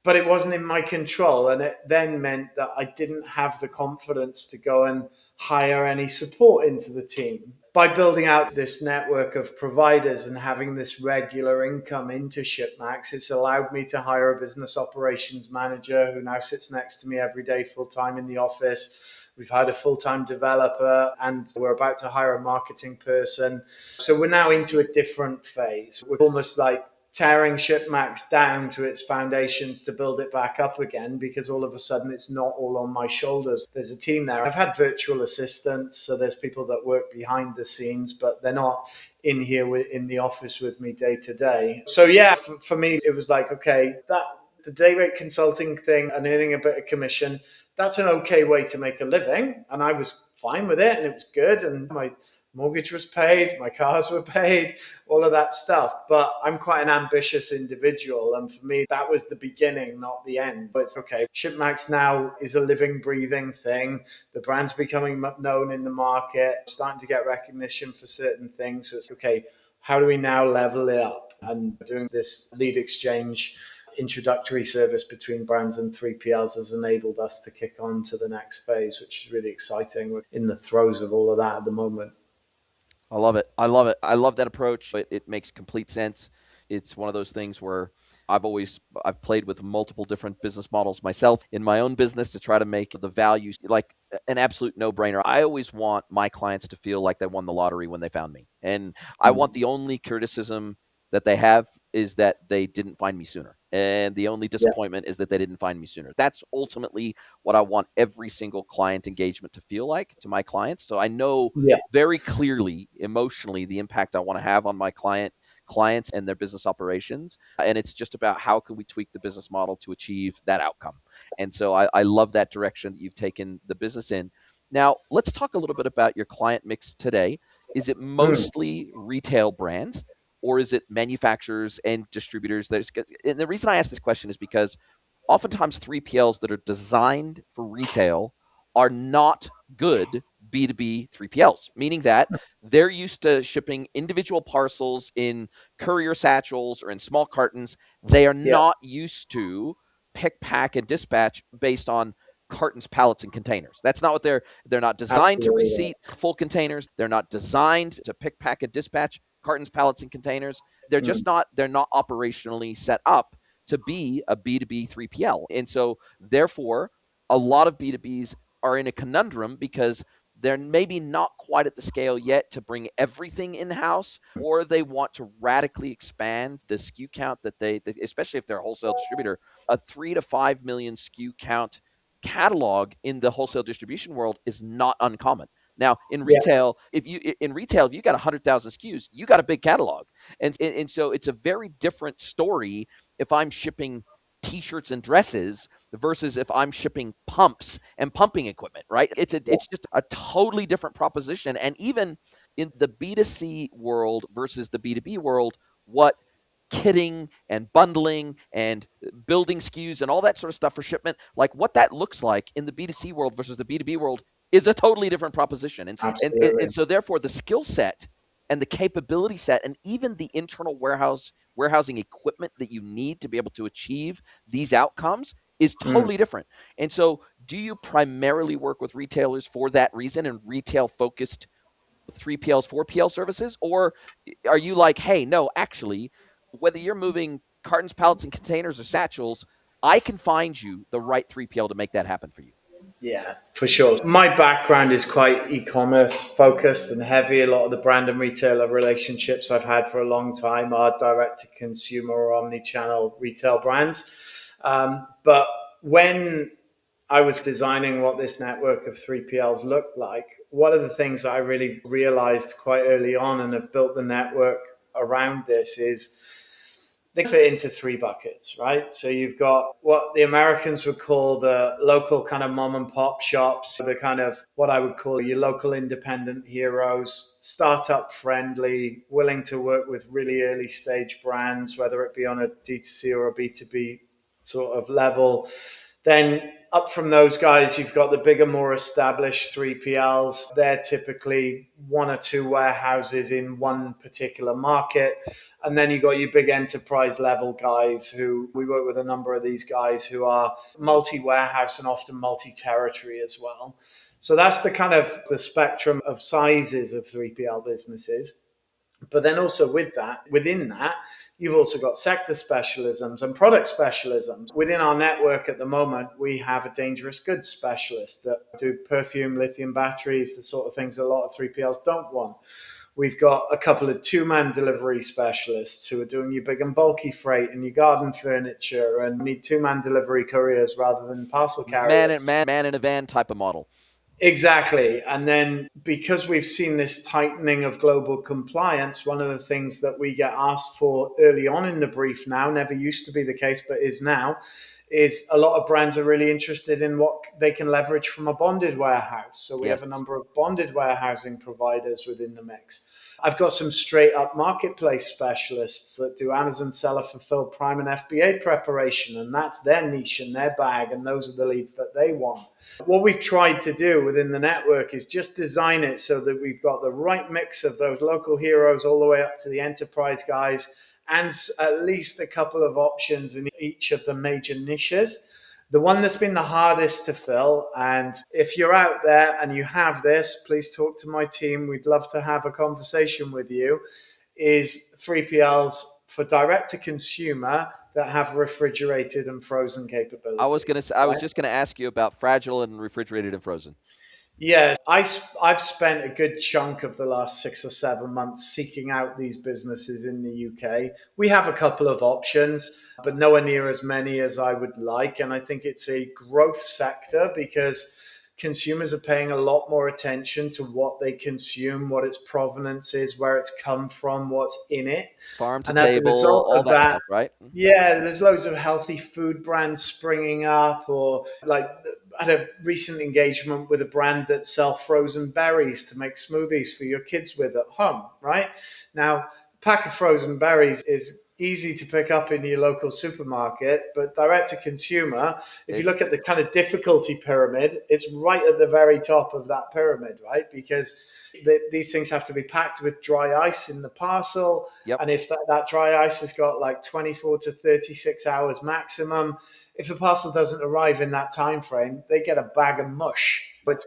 but it wasn't in my control. And it then meant that I didn't have the confidence to go and hire any support into the team. By building out this network of providers and having this regular income into ShipMax, it's allowed me to hire a business operations manager who now sits next to me every day, full time in the office. We've hired a full-time developer, and we're about to hire a marketing person. So we're now into a different phase. We're almost like tearing ShipMax down to its foundations to build it back up again, because all of a sudden it's not all on my shoulders. There's a team there. I've had virtual assistants, so there's people that work behind the scenes, but they're not in here in the office with me day to day. So yeah, for me, it was like, okay, that the day rate consulting thing and earning a bit of commission, that's an okay way to make a living. And I was fine with it, and it was good. And my mortgage was paid, my cars were paid, all of that stuff. But I'm quite an ambitious individual. And for me, that was the beginning, not the end. But it's okay. ShipMax now is a living, breathing thing. The brand's becoming known in the market, starting to get recognition for certain things. So it's okay, how do we now level it up? And doing this lead exchange introductory service between brands and 3PLs has enabled us to kick on to the next phase, which is really exciting. We're in the throes of all of that at the moment. I love it. I love it. I love that approach. It makes complete sense. It's one of those things where I've played with multiple different business models myself in my own business to try to make the values like an absolute no-brainer. I always want my clients to feel like they won the lottery when they found me. And I want the only criticism that they have is that they didn't find me sooner. And the only disappointment is that they didn't find me sooner. That's ultimately what I want every single client engagement to feel like to my clients. So I know very clearly emotionally the impact I want to have on my clients and their business operations. And it's just about how can we tweak the business model to achieve that outcome. And so I love that direction that you've taken the business in. Now, let's talk a little bit about your client mix today. Is it mostly retail brands, or is it manufacturers and distributors? And the reason I ask this question is because oftentimes 3PLs that are designed for retail are not good B2B 3PLs, meaning that they're used to shipping individual parcels in courier satchels or in small cartons. They are not used to pick, pack, and dispatch based on cartons, pallets, and containers. That's not what they're not designed to receipt full containers. They're not designed to pick, pack, and dispatch cartons, pallets, and containers. They're not operationally set up to be a B2B 3PL. And so therefore, a lot of B2Bs are in a conundrum because they're maybe not quite at the scale yet to bring everything in-house, or they want to radically expand the SKU count that especially if they're a wholesale distributor, a 3 to 5 million SKU count catalog in the wholesale distribution world is not uncommon. Now, in retail, if you got 100,000 SKUs, you got a big catalog, and so it's a very different story if I'm shipping T-shirts and dresses versus if I'm shipping pumps and pumping equipment. Right? It's just a totally different proposition, and even in the B2C world versus the B2B world, what kitting and bundling and building SKUs and all that sort of stuff for shipment, like what that looks like in the B2C world versus the B2B world is a totally different proposition. And so therefore the skill set and the capability set and even the internal warehousing equipment that you need to be able to achieve these outcomes is totally different. And so do you primarily work with retailers for that reason and retail focused 3PLs, 4PL services? Or are you like, hey, no, actually, whether you're moving cartons, pallets, and containers or satchels, I can find you the right 3PL to make that happen for you? Yeah, for sure. My background is quite e-commerce focused and heavy. A lot of the brand and retailer relationships I've had for a long time are direct to consumer or omni-channel retail brands. But when I was designing what this network of 3PLs looked like, one of the things that I really realized quite early on and have built the network around this is they fit into three buckets, right? So you've got what the Americans would call the local kind of mom and pop shops, the kind of what I would call your local independent heroes, startup friendly, willing to work with really early stage brands, whether it be on a D2C or a B2B sort of level. Then up from those guys, you've got the bigger, more established 3PLs. They're typically one or two warehouses in one particular market. And then you've got your big enterprise level guys who we work with a number of these guys who are multi warehouse and often multi territory as well. So that's the kind of the spectrum of sizes of 3PL businesses. But then also with that, within that, you've also got sector specialisms and product specialisms. Within our network at the moment, we have a dangerous goods specialist that do perfume, lithium batteries, the sort of things a lot of 3PLs don't want. We've got a couple of two-man delivery specialists who are doing your big and bulky freight and your garden furniture and need two-man delivery couriers rather than parcel carriers. Man in a van type of model. Exactly. And then because we've seen this tightening of global compliance, one of the things that we get asked for early on in the brief now, never used to be the case, but is now, is a lot of brands are really interested in what they can leverage from a bonded warehouse. So we have a number of bonded warehousing providers within the mix. I've got some straight up marketplace specialists that do Amazon seller fulfilled prime and FBA preparation, and that's their niche and their bag, and those are the leads that they want. What we've tried to do within the network is just design it so that we've got the right mix of those local heroes all the way up to the enterprise guys, and at least a couple of options in each of the major niches. The one that's been the hardest to fill, and if you're out there and you have this, please talk to my team. We'd love to have a conversation with you, is 3PLs for direct to consumer that have refrigerated and frozen capability. I was just gonna ask you about fragile and refrigerated and frozen. Yes, I've spent a good chunk of the last 6 or 7 months seeking out these businesses in the UK. We have a couple of options, but nowhere near as many as I would like. And I think it's a growth sector because consumers are paying a lot more attention to what they consume, what its provenance is, where it's come from, what's in it. Farm to And as a table, result all of that that, stuff, right? yeah, there's loads of healthy food brands springing up, or like I had a recent engagement with a brand that sell frozen berries to make smoothies for your kids with at home, right? Now, a pack of frozen berries is easy to pick up in your local supermarket, but direct to consumer, if you look at the kind of difficulty pyramid, it's right at the very top of that pyramid, right? Because these things have to be packed with dry ice in the parcel. Yep. And if that dry ice has got like 24 to 36 hours maximum, if the parcel doesn't arrive in that time frame, they get a bag of mush. But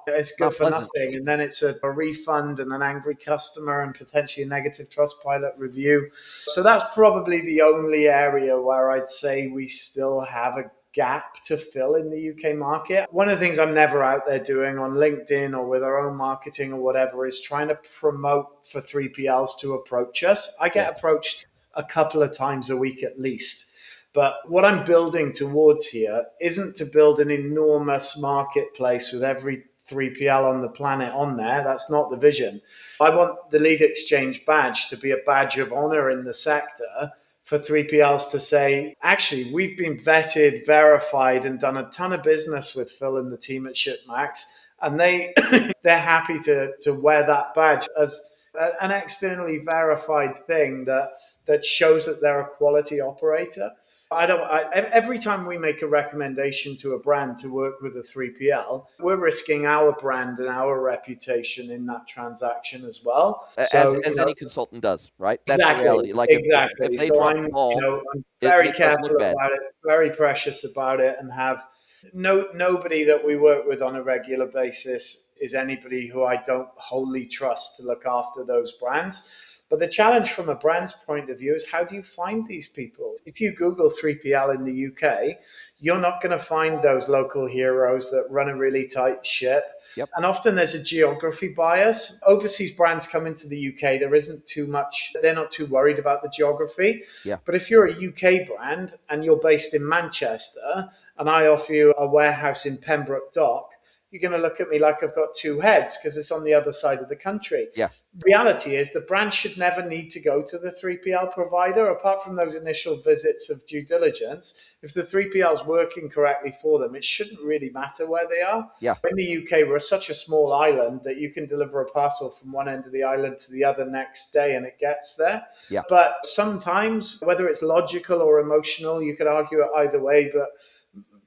it's good for nothing. And then it's a refund and an angry customer and potentially a negative Trustpilot review. So that's probably the only area where I'd say we still have a gap to fill in the UK market. One of the things I'm never out there doing on LinkedIn or with our own marketing or whatever is trying to promote for 3PLs to approach us. I get approached a couple of times a week at least. But what I'm building towards here isn't to build an enormous marketplace with every 3PL on the planet on there. That's not the vision. I want the Lead Exchange badge to be a badge of honor in the sector for 3PLs to say, actually, we've been vetted, verified, and done a ton of business with Phil and the team at ShipMax. And they're happy to wear that badge as an externally verified thing that shows that they're a quality operator. Every time we make a recommendation to a brand to work with a 3PL, we're risking our brand and our reputation in that transaction as well. As any consultant does, right? That's exactly, the reality. Like exactly. if they So drop the ball, I'm very it doesn't careful look bad. about it, very precious about it, and have nobody that we work with on a regular basis is anybody who I don't wholly trust to look after those brands. But the challenge from a brand's point of view is, how do you find these people? If you Google 3PL in the UK, you're not going to find those local heroes that run a really tight ship. Yep. And often there's a geography bias. Overseas brands come into the UK, there isn't too much, they're not too worried about the geography. Yeah. But if you're a UK brand and you're based in Manchester and I offer you a warehouse in Pembroke Dock, you're going to look at me like I've got two heads because it's on the other side of the country. Yeah. Reality is the brand should never need to go to the 3PL provider, apart from those initial visits of due diligence. If the 3PL is working correctly for them, it shouldn't really matter where they are. Yeah. In the UK, we're such a small island that you can deliver a parcel from one end of the island to the other next day and it gets there. Yeah. But sometimes, whether it's logical or emotional, you could argue it either way, but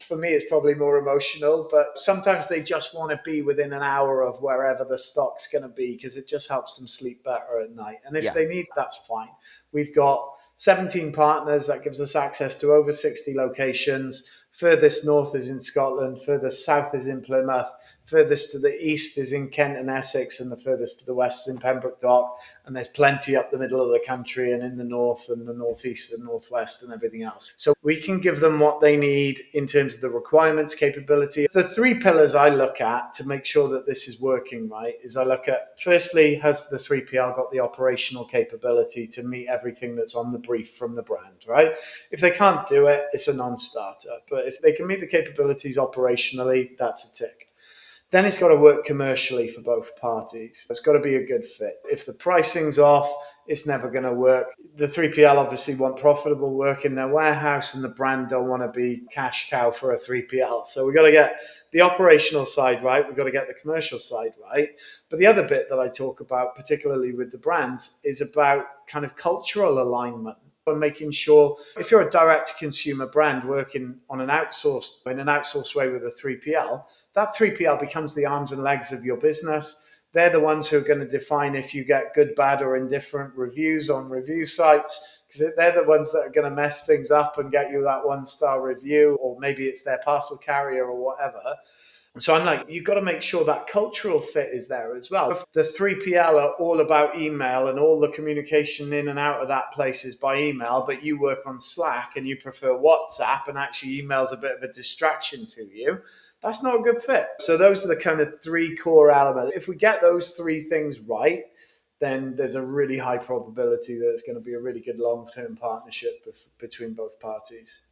for me, it's probably more emotional, but sometimes they just want to be within an hour of wherever the stock's going to be because it just helps them sleep better at night. And if they need, that's fine. We've got 17 partners. That gives us access to over 60 locations. Furthest north is in Scotland. Furthest south is in Plymouth. Furthest to the east is in Kent and Essex, and the furthest to the west is in Pembroke Dock. And there's plenty up the middle of the country and in the north and the northeast and northwest and everything else. So we can give them what they need in terms of the requirements, capability. The three pillars I look at to make sure that this is working right is I look at, firstly, has the 3PL got the operational capability to meet everything that's on the brief from the brand, right? If they can't do it, it's a non-starter. But if they can meet the capabilities operationally, that's a tick. Then it's got to work commercially for both parties. It's got to be a good fit. If the pricing's off, it's never going to work. The 3PL obviously want profitable work in their warehouse, and the brand don't want to be cash cow for a 3PL. So we've got to get the operational side right. We've got to get the commercial side right. But the other bit that I talk about, particularly with the brands, is about kind of cultural alignment. And making sure, if you're a direct-to-consumer brand working on in an outsourced way with a 3PL, that 3PL becomes the arms and legs of your business. They're the ones who are going to define if you get good, bad, or indifferent reviews on review sites, because they're the ones that are going to mess things up and get you that 1-star review, or maybe it's their parcel carrier or whatever. So I'm like, you've got to make sure that cultural fit is there as well. If the 3PL are all about email and all the communication in and out of that place is by email, but you work on Slack and you prefer WhatsApp and actually email's a bit of a distraction to you, that's not a good fit. So those are the kind of three core elements. If we get those three things right, then there's a really high probability that it's going to be a really good long-term partnership between both parties.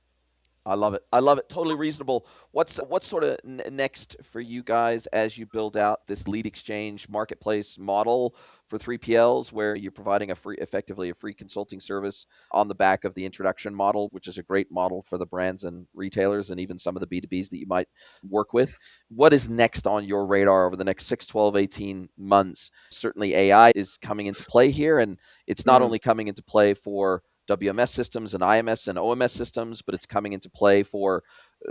I love it. I love it. Totally reasonable. What's sort of next for you guys as you build out this lead exchange marketplace model for 3PLs, where you're providing effectively a free consulting service on the back of the introduction model, which is a great model for the brands and retailers and even some of the B2Bs that you might work with. What is next on your radar over the next 6, 12, 18 months? Certainly AI is coming into play here, and it's not only coming into play for WMS systems and IMS and OMS systems, but it's coming into play for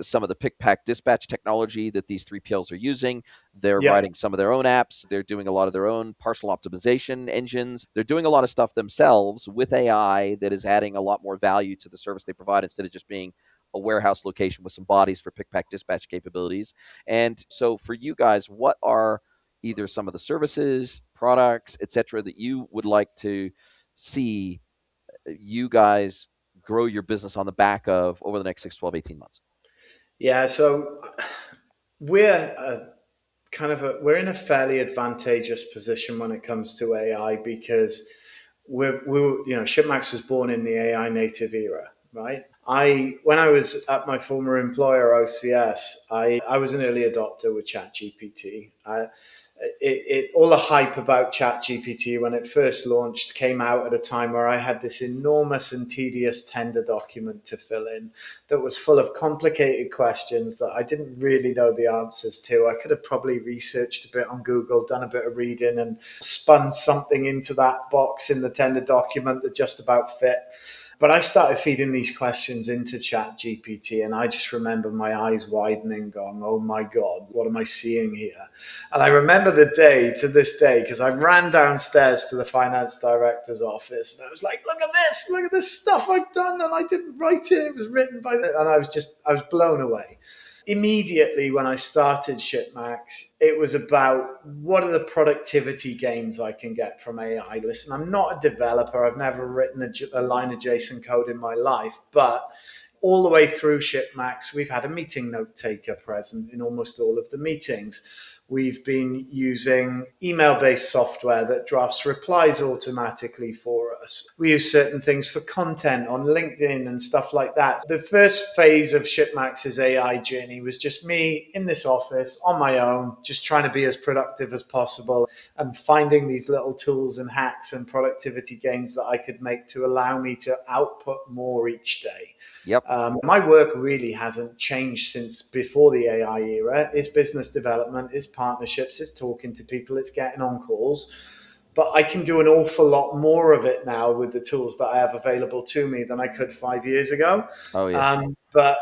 some of the pick, pack, dispatch technology that these 3PLs are using. They're writing some of their own apps. They're doing a lot of their own parcel optimization engines. They're doing a lot of stuff themselves with AI that is adding a lot more value to the service they provide instead of just being a warehouse location with some bodies for pick, pack, dispatch capabilities. And so for you guys, what are either some of the services, products, et cetera, that you would like to see you guys grow your business on the back of over the next 6, 12, 18 months? Yeah, so we're we're in a fairly advantageous position when it comes to AI because ShipMax was born in the AI native era, right? When I was at my former employer, OCS, I was an early adopter with ChatGPT. All the hype about ChatGPT when it first launched came out at a time where I had this enormous and tedious tender document to fill in that was full of complicated questions that I didn't really know the answers to. I could have probably researched a bit on Google, done a bit of reading, and spun something into that box in the tender document that just about fit. But I started feeding these questions into ChatGPT, and I just remember my eyes widening, going, oh my God, what am I seeing here? And I remember the day to this day, because I ran downstairs to the finance director's office, and I was like, look at this stuff I've done, and I didn't write it. It was written by the, and I was blown away. immediately when I started ShipMax, it was about what are the productivity gains I can get from AI. Listen, I'm not a developer. I've never written a line of JSON code in my life, but all the way through ShipMax, we've had a meeting note taker present in almost all of the meetings. We've been using email-based software that drafts replies automatically for us. We use certain things for content on LinkedIn and stuff like that. The first phase of ShipMax's AI journey was just me in this office on my own, just trying to be as productive as possible and finding these little tools and hacks and productivity gains that I could make to allow me to output more each day. Yep. My work really hasn't changed since before the AI era. It's business development, it's partnerships, it's talking to people, it's getting on calls. But I can do an awful lot more of it now with the tools that I have available to me than I could 5 years ago. Oh, yes. But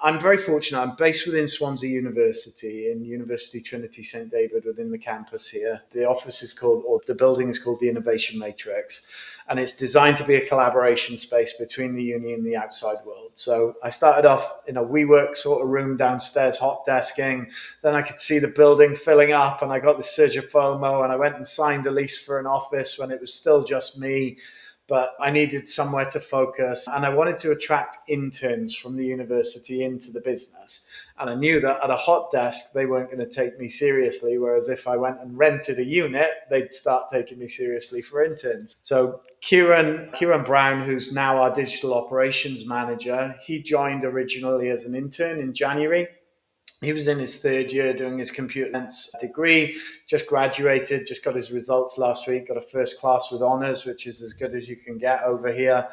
I'm very fortunate. I'm based within Swansea University in University Trinity St David within the campus here. The office is called, or the building is called the Innovation Matrix. And it's designed to be a collaboration space between the uni and the outside world. So I started off in a WeWork sort of room downstairs, hot desking. Then I could see the building filling up and I got this surge of FOMO and I went and signed a lease for an office when it was still just me. But I needed somewhere to focus and I wanted to attract interns from the university into the business. And I knew that at a hot desk, they weren't going to take me seriously. Whereas if I went and rented a unit, they'd start taking me seriously for interns. So Kieran Brown, who's now our digital operations manager, he joined originally as an intern in January. He was in his third year doing his computer science degree, just graduated, just got his results last week, got a first class with honours, which is as good as you can get over here.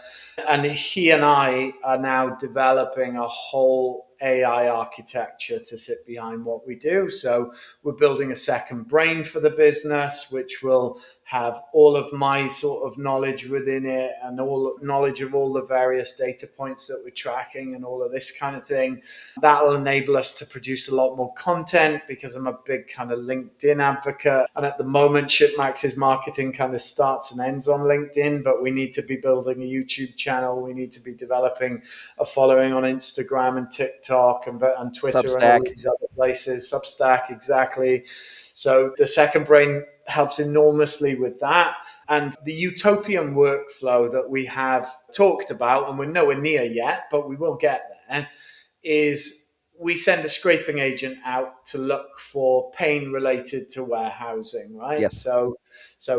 And he and I are now developing a whole AI architecture to sit behind what we do. So we're building a second brain for the business, which will have all of my sort of knowledge within it and all knowledge of all the various data points that we're tracking and all of this kind of thing. That will enable us to produce a lot more content because I'm a big kind of LinkedIn advocate. And at the moment, ShipMax's marketing kind of starts and ends on LinkedIn, but we need to be building a YouTube channel. We need to be developing a following on Instagram and TikTok and Twitter Substack. and all these other places. Substack, exactly. So the second brain helps enormously with that. And the utopian workflow that we have talked about, and we're nowhere near yet, but we will get there, is we send a scraping agent out to look for pain related to warehousing, right? Yes. So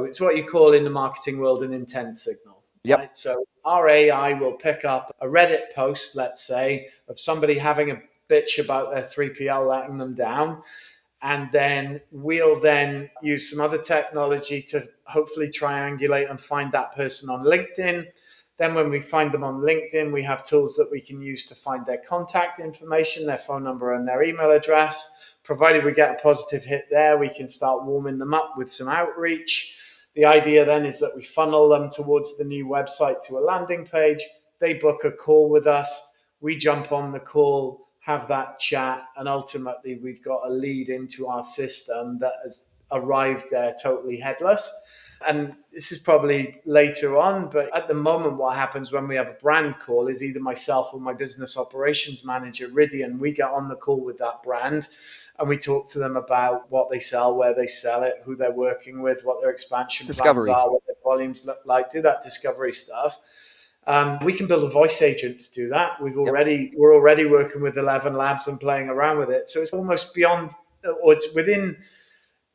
it's what you call in the marketing world an intent signal. Yep. Right? So our AI will pick up a Reddit post, let's say, of somebody having a bitch about their 3PL letting them down. And then we'll then use some other technology to hopefully triangulate and find that person on LinkedIn. Then when we find them on LinkedIn, we have tools that we can use to find their contact information, their phone number and their email address. Provided we get a positive hit there, we can start warming them up with some outreach. The idea then is that we funnel them towards the new website to a landing page. They book a call with us. We jump on the call, have that chat, and ultimately we've got a lead into our system that has arrived there totally headless. And this is probably later on, but at the moment, what happens when we have a brand call is either myself or my business operations manager, Ridian, we get on the call with that brand and we talk to them about what they sell, where they sell it, who they're working with, what their expansion plans are, what their volumes look like, do that discovery stuff. We can build a voice agent to do that. We're already working with 11 labs and playing around with it. So it's almost beyond, or it's within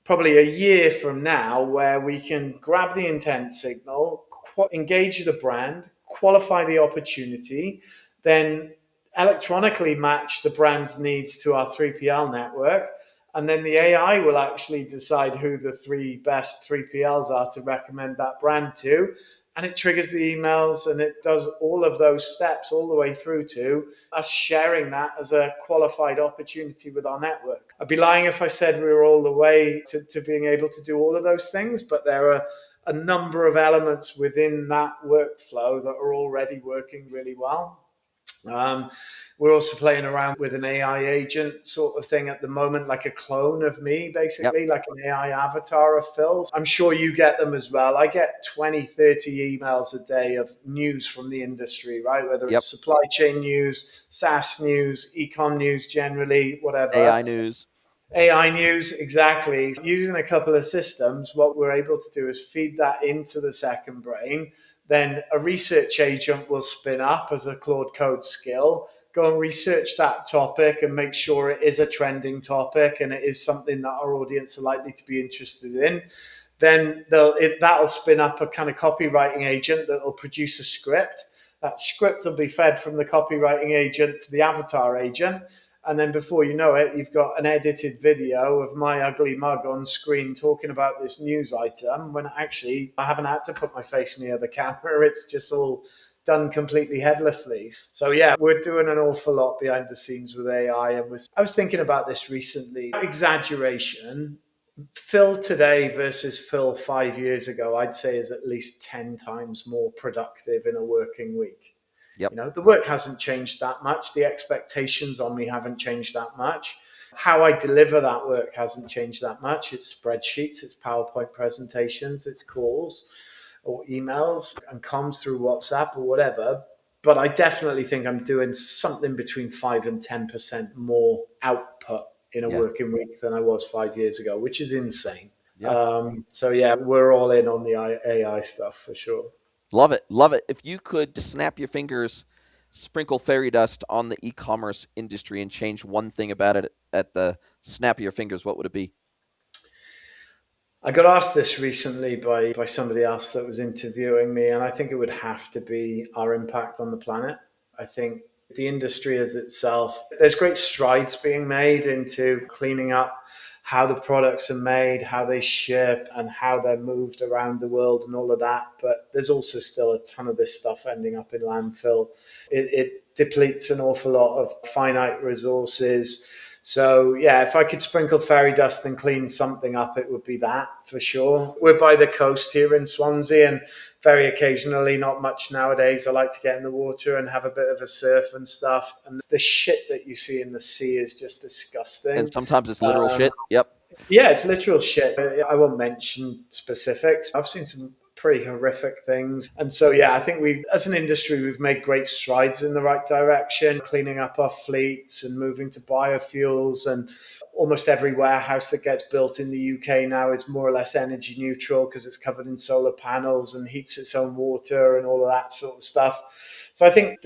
probably a year from now where we can grab the intent signal, engage the brand, qualify the opportunity, then electronically match the brand's needs to our 3PL network. And then the AI will actually decide who the three best 3PLs are to recommend that brand to. And it triggers the emails and it does all of those steps all the way through to us sharing that as a qualified opportunity with our network. I'd be lying if I said we were all the way to being able to do all of those things, but there are a number of elements within that workflow that are already working really well. Um, we're also playing around with an AI agent sort of thing at the moment, like a clone of me, Yep. basically, like an AI avatar of Phil's. I'm sure you get them as well. I get 20, 30 emails a day of news from the industry, right? Whether Yep. it's supply chain news, SaaS news, ecom news generally, whatever. AI news. AI news, exactly. Using a couple of systems, what we're able to do is feed that into the second brain. Then a research agent will spin up as a Claude Code skill, go and research that topic and make sure it is a trending topic and it is something that our audience are likely to be interested in. Then that'll spin up a kind of copywriting agent that will produce a script. That script will be fed from the copywriting agent to the avatar agent. And then before you know it, you've got an edited video of my ugly mug on screen talking about this news item when actually I haven't had to put my face near the camera. It's just all done completely headlessly. So yeah, we're doing an awful lot behind the scenes with AI. And I was thinking about this recently. Exaggeration. Phil today versus Phil 5 years ago, I'd say is at least 10 times more productive in a working week. Yep. You know, the work hasn't changed that much. The expectations on me haven't changed that much. How I deliver that work hasn't changed that much. It's spreadsheets, it's PowerPoint presentations, it's calls or emails and comms through WhatsApp or whatever. But I definitely think I'm doing something between 5 and 10% more output in a Yeah. working week than I was 5 years ago, which is insane. Yeah. So yeah, we're all in on the AI stuff for sure. Love it. Love it. If you could just snap your fingers, sprinkle fairy dust on the e-commerce industry and change one thing about it at the snap of your fingers, what would it be? I got asked this recently by somebody else that was interviewing me, and I think it would have to be our impact on the planet. I think the industry as itself, there's great strides being made into cleaning up how the products are made, how they ship, and how they're moved around the world and all of that. But there's also still a ton of this stuff ending up in landfill. It depletes an awful lot of finite resources. So yeah, if I could sprinkle fairy dust and clean something up, it would be that for sure. We're by the coast here in Swansea, and very occasionally, not much nowadays, I like to get in the water and have a bit of a surf and stuff. And the shit that you see in the sea is just And disgusting. sometimes it's literal Um, shit. Yep. yeah, it's literal shit. I won't mention specifics. I've seen some pretty horrific things. And so, yeah, I think as an industry, we've made great strides in the right direction, cleaning up our fleets and moving to biofuels. And almost every warehouse that gets built in the UK now is more or less energy neutral because it's covered in solar panels and heats its own water and all of that sort of stuff. So I think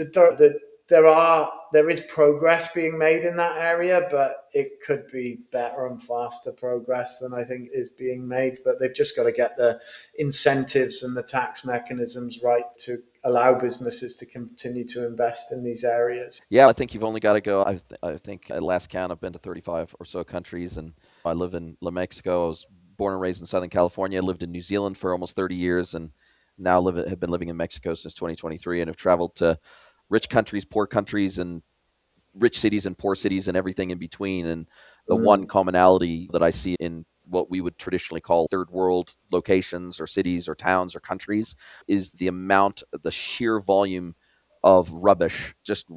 there is progress being made in that area, but it could be better and faster progress than I think is being made. But they've just got to get the incentives and the tax mechanisms right to allow businesses to continue to invest in these areas. Yeah, I think you've only got to go. I think at last count, I've been to 35 or so countries, and I live in La Mexico. I was born and raised in Southern California. I lived in New Zealand for almost 30 years, and now have been living in Mexico since 2023, and have traveled to rich countries, poor countries, and rich cities and poor cities and everything in between. And the one Mm. commonality that I see in what we would traditionally call third world locations or cities or towns or countries is the sheer volume of rubbish, just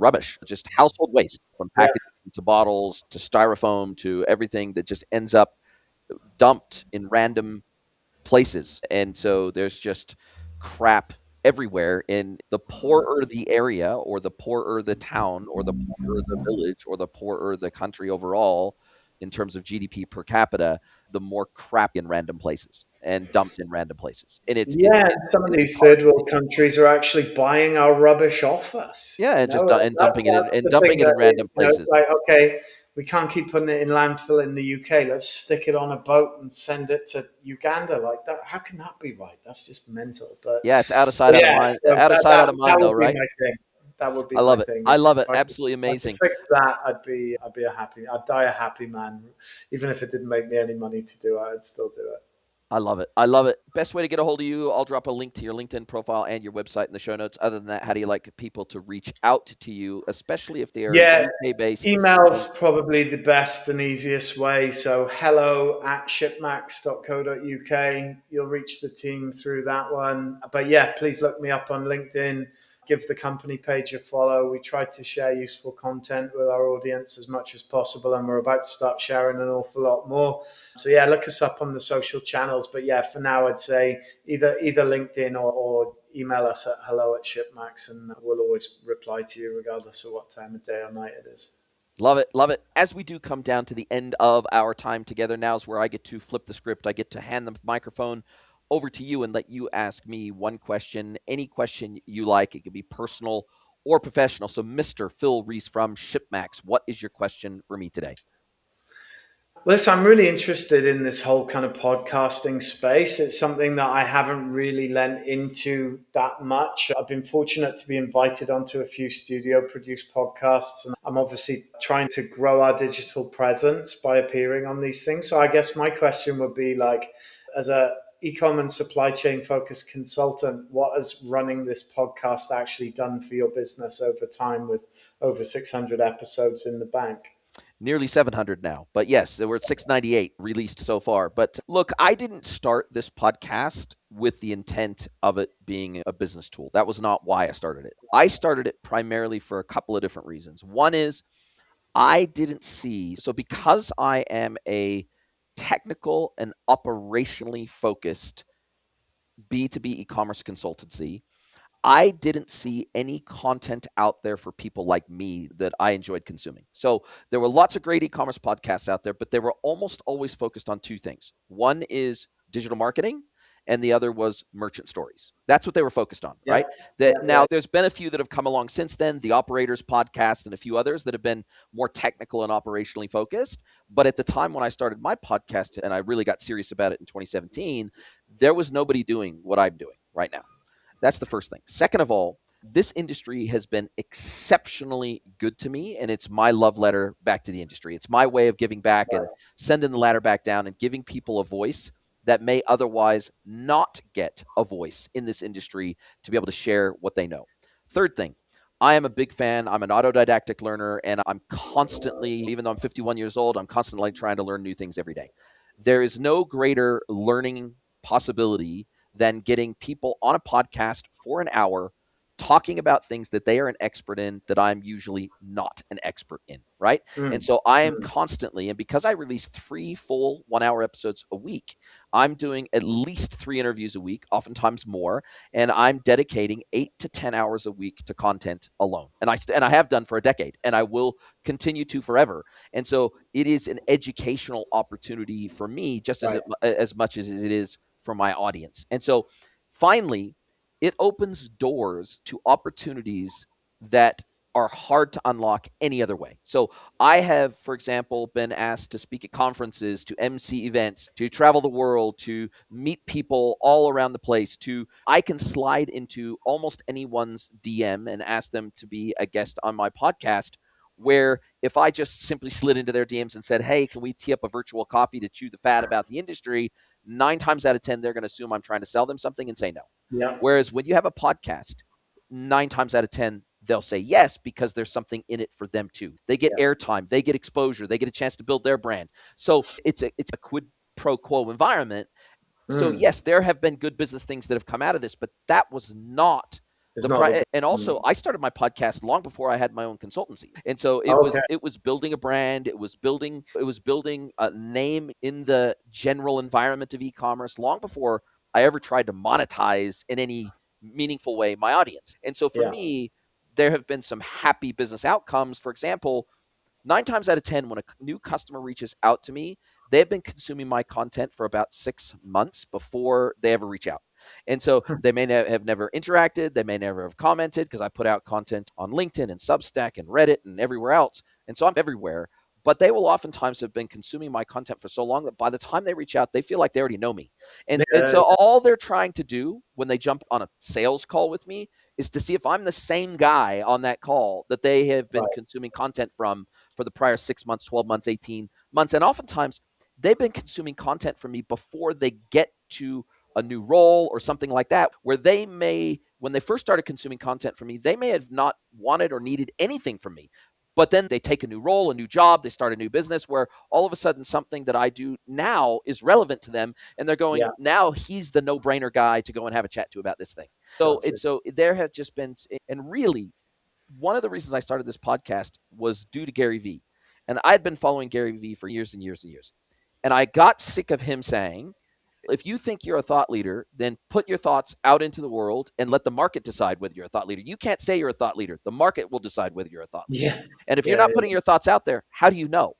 household waste from Yeah. packaging to bottles to styrofoam to everything that just ends up dumped in random places. And so there's just crap everywhere. And the poorer the area, or the poorer the town, or the poorer the village, or the poorer the country overall, in terms of GDP per capita, the more crap in random places and dumped in random places. And Yeah, some of it's these third world countries are actually buying our rubbish off us. yeah, You and just know, dumping it in that's the thing in that random places. like okay, we can't keep putting it in landfill in the UK. Let's stick it on a boat and send it to Uganda. Like that, how can that be right? That's just mental. Yeah, it's out of sight, out of Yeah, mind. so Out of sight, out of that mind, though, would be right? my thing. That would be I my love it. thing. I love it. If Absolutely I could amazing. fix that, I'd be a happy. I'd die a happy man, even if it didn't make me any money to do it. I'd still do it. I love it. I love it. Best way to get a hold of you, I'll drop a link to your LinkedIn profile and your website in the show notes. Other than that, how do you like people to reach out to you, especially if they are Yeah, UK based? email's probably the best and easiest way. So hello at shipmax.co.uk. You'll reach the team through that one. But yeah, please look me up on LinkedIn. give the company page a follow. We try to share useful content with our audience as much as possible, and we're about to start sharing an awful lot more. So yeah, look us up on the social channels. But yeah, for now, I'd say either LinkedIn or email us at hello@ShipMax, and we'll always reply to you regardless of what time of day or night it is. Love it. Love it. As we do come down to the end of our time together, now is where I get to flip the script. I get to hand the microphone over to you and let you ask me one question, any question you like. It could be personal or professional. So, Mr. Phil Rees from ShipMax, what is your question for me today? Listen, I'm really interested in this whole kind of podcasting space. It's something that I haven't really lent into that much. I've been fortunate to be invited onto a few studio produced podcasts, and I'm obviously trying to grow our digital presence by appearing on these things. So I guess my question would be like, as a ecom and supply chain focused consultant, what has running this podcast actually done for your business over time with over 600 episodes in the bank? Nearly 700 now. But yes, we're at 698 released so far. But look, I didn't start this podcast with the intent of it being a business tool. That was not why I started it. I started it primarily for a couple of different reasons. One is I didn't see, so because I am a technical and operationally focused B2B e-commerce consultancy, I didn't see any content out there for people like me that I enjoyed consuming. So there were lots of great e-commerce podcasts out there, but they were almost always focused on two things. One is digital marketing, and the other was merchant stories. That's what they were focused on, Yeah, right? Now, there's been a few that have come along since then, the Operators podcast and a few others that have been more technical and operationally focused. But at the time when I started my podcast and I really got serious about it in 2017, there was nobody doing what I'm doing right now. That's the first thing. Second of all, this industry has been exceptionally good to me, and it's my love letter back to the industry. It's my way of giving back and sending the ladder back down and giving people a voice that may otherwise not get a voice in this industry to be able to share what they know. Third thing, I am a big fan. I'm an autodidactic learner, and I'm constantly, even though I'm 51 years old, I'm constantly trying to learn new things every day. There is no greater learning possibility than getting people on a podcast for an hour talking about things that they are an expert in that I'm usually not an expert in, right? And so I am constantly, and because I release 3 full 1-hour episodes a week, I'm doing at least 3 interviews a week, oftentimes more, and I'm dedicating 8 to 10 hours a week to content alone. And I have done for a decade, and I will continue to forever. And so it is an educational opportunity for me just as much as it is for my audience. And so finally, it opens doors to opportunities that are hard to unlock any other way. So I have, for example, been asked to speak at conferences, to MC events, to travel the world, to meet people all around the place, I can slide into almost anyone's DM and ask them to be a guest on my podcast, where if I just simply slid into their DMs and said, hey, can we tee up a virtual coffee to chew the fat about the industry? 9 times out of 10, they're going to assume I'm trying to sell them something and say no. yeah, Whereas when you have a podcast, 9 times out of 10, they'll say yes because there's something in it for them too. They get airtime, they get exposure, they get a chance to build their brand. So it's a quid pro quo environment. So yes, there have been good business things that have come out of this, but that was not it's not the and also I started my podcast long before I had my own consultancy. And so okay. it was building a brand, it was building a name in the general environment of e-commerce long before I ever tried to monetize in any meaningful way my audience. And so for Yeah. me, there have been some happy business outcomes. For example, 9 times out of 10, when a new customer reaches out to me, they've been consuming my content for about 6 months before they ever reach out. And so they may have never interacted. They may never have commented because I put out content on LinkedIn and Substack and Reddit and everywhere else. And so I'm everywhere. But they will oftentimes have been consuming my content for so long that by the time they reach out, they feel like they already know me. And so all they're trying to do when they jump on a sales call with me is to see if I'm the same guy on that call that they have been consuming content from for the prior 6 months, 12 months, 18 months. And oftentimes they've been consuming content from me before they get to a new role or something like that, where they may, when they first started consuming content from me, they may have not wanted or needed anything from me. But then they take a new role, a new job, they start a new business where all of a sudden something that I do now is relevant to them. And they're going, Yeah. now he's the no-brainer guy to go and have a chat to about this thing. Gotcha. So there have just been, and really, one of the reasons I started this podcast was due to Gary Vee. And I'd been following Gary Vee for years and years and years. And I got sick of him saying, if you think you're a thought leader, then put your thoughts out into the world and let the market decide whether you're a thought leader. You can't say you're a thought leader. The market will decide whether you're a thought leader. Yeah. And if you're Yeah. not putting your thoughts out there, how do you know?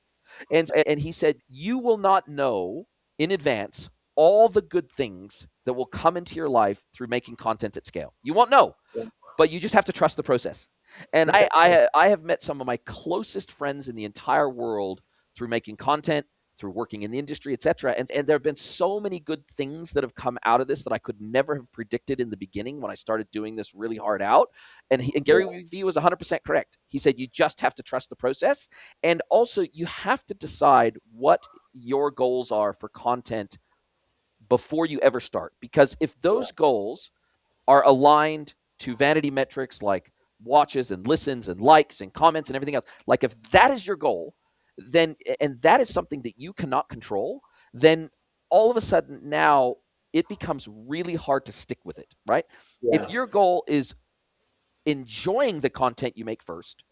And he said, you will not know in advance all the good things that will come into your life through making content at scale. You won't know, Yeah. but you just have to trust the process. And Yeah. I have met some of my closest friends in the entire world through making content, through working in the industry, et cetera. And there have been so many good things that have come out of this that I could never have predicted in the beginning when I started doing this really hard out. And Gary Vee was 100% correct. He said, you just have to trust the process. And also, you have to decide what your goals are for content before you ever start. Because if those goals are aligned to vanity metrics like watches and listens and likes and comments and everything else, like if that is your goal, then, and that is something that you cannot control, then all of a sudden now it becomes really hard to stick with it, right? Yeah. If your goal is enjoying the content you make first,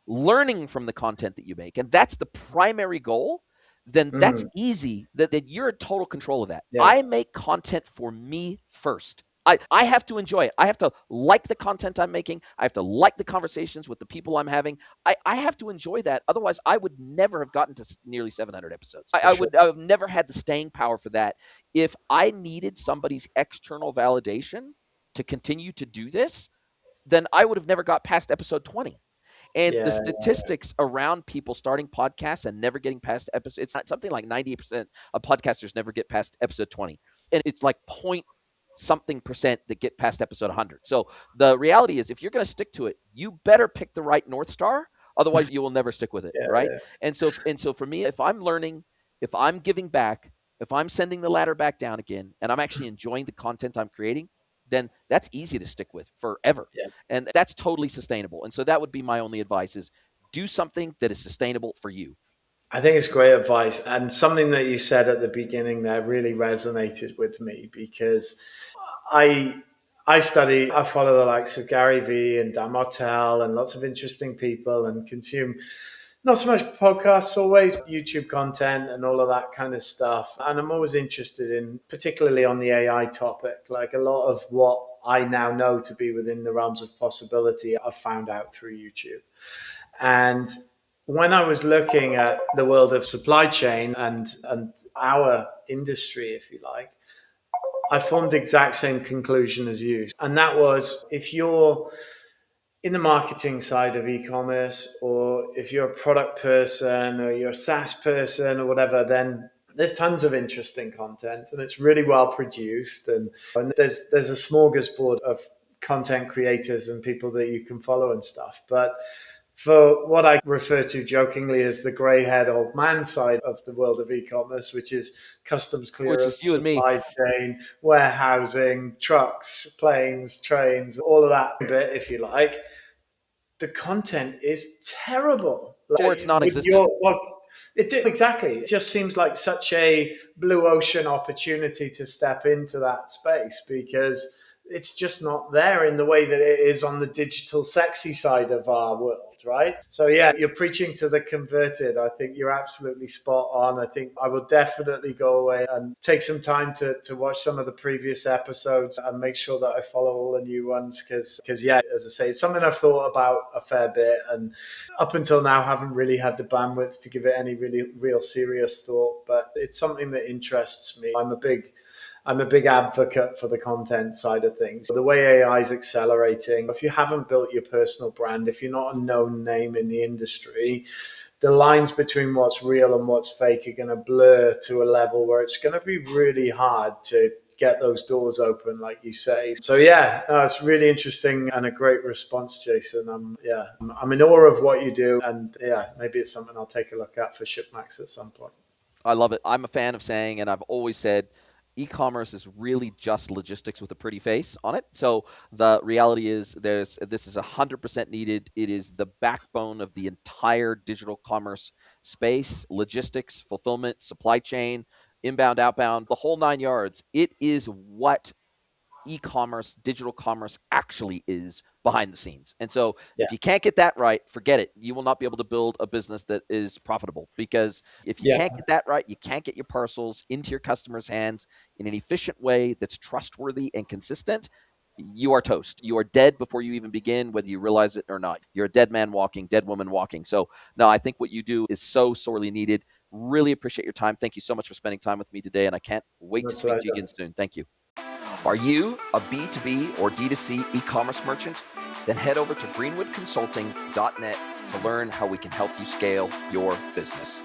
learning from the content that you make, and that's the primary goal, then that's easy. That you're in total control of that. Yeah. I make content for me first. I have to enjoy it. I have to like the content I'm making. I have to like the conversations with the people I'm having. I have to enjoy that. Otherwise, I would never have gotten to nearly 700 episodes. I Sure. would have never had the staying power for that. If I needed somebody's external validation to continue to do this, then I would have never got past episode 20. And the Yeah. statistics around people starting podcasts and never getting past episode, it's not something like 98% of podcasters never get past episode 20. And it's like point something percent that get past episode 100. So the reality is, if you're going to stick to it, you better pick the right North Star. Otherwise, you will never stick with it. Yeah. Right. Yeah. And so for me, if I'm learning, if I'm giving back, if I'm sending the ladder back down again, and I'm actually enjoying the content I'm creating, then that's easy to stick with forever. Yeah. And that's totally sustainable. And so that would be my only advice: is do something that is sustainable for you. I think it's great advice. And something that you said at the beginning there really resonated with me because I I follow the likes of Gary Vee and Dan Martell and lots of interesting people and consume not so much podcasts always, YouTube content and all of that kind of stuff. And I'm always interested in, particularly on the AI topic, like a lot of what I now know to be within the realms of possibility, I've found out through YouTube. And when I was looking at the world of supply chain and our industry, if you like, I formed the exact same conclusion as you. And that was, if you're in the marketing side of e-commerce, or if you're a product person or you're a SaaS person or whatever, then there's tons of interesting content and it's really well produced. And there's a smorgasbord of content creators and people that you can follow and stuff. But for what I refer to jokingly as the grey haired old man side of the world of e-commerce, which is customs Which is clearance, you and me. supply chain, warehousing, trucks, planes, trains, all of that bit, if you like, the content is terrible. Or it's With non-existent. it did exactly. It just seems like such a blue ocean opportunity to step into that space because it's just not there in the way that it is on the digital sexy side of our world, right? So yeah, you're preaching to the converted. I think you're absolutely spot on. I think I will definitely go away and take some time to watch some of the previous episodes and make sure that I follow all the new ones because yeah, as I say, it's something I've thought about a fair bit and up until now haven't really had the bandwidth to give it any really real serious thought, but it's something that interests me. I'm a big advocate for the content side of things. The way AI is accelerating, if you haven't built your personal brand, if you're not a known name in the industry, the lines between what's real and what's fake are going to blur to a level where it's going to be really hard to get those doors open, like you say. So yeah, no, it's really interesting and a great response, Jason. I'm in awe of what you do, and yeah, maybe it's something I'll take a look at for ShipMax at some point. I love it. I'm a fan of saying, and I've always said, e-commerce is really just logistics with a pretty face on it. So the reality is this is 100% needed. It is the backbone of the entire digital commerce space, logistics, fulfillment, supply chain, inbound, outbound, the whole 9 yards. It is what e-commerce, digital commerce actually is behind the scenes. And so Yeah. if you can't get that right, forget it. You will not be able to build a business that is profitable, because if you Yeah. can't get that right, you can't get your parcels into your customers' hands in an efficient way that's trustworthy and consistent. You are toast. You are dead before you even begin, whether you realize it or not. You're a dead man walking, dead woman walking. So no, I think what you do is so sorely needed. Really appreciate your time. Thank you so much for spending time with me today, and I can't wait My to speak to you pleasure. again soon. Thank you. Are you a B2B or D2C e-commerce merchant? Then head over to greenwoodconsulting.net to learn how we can help you scale your business.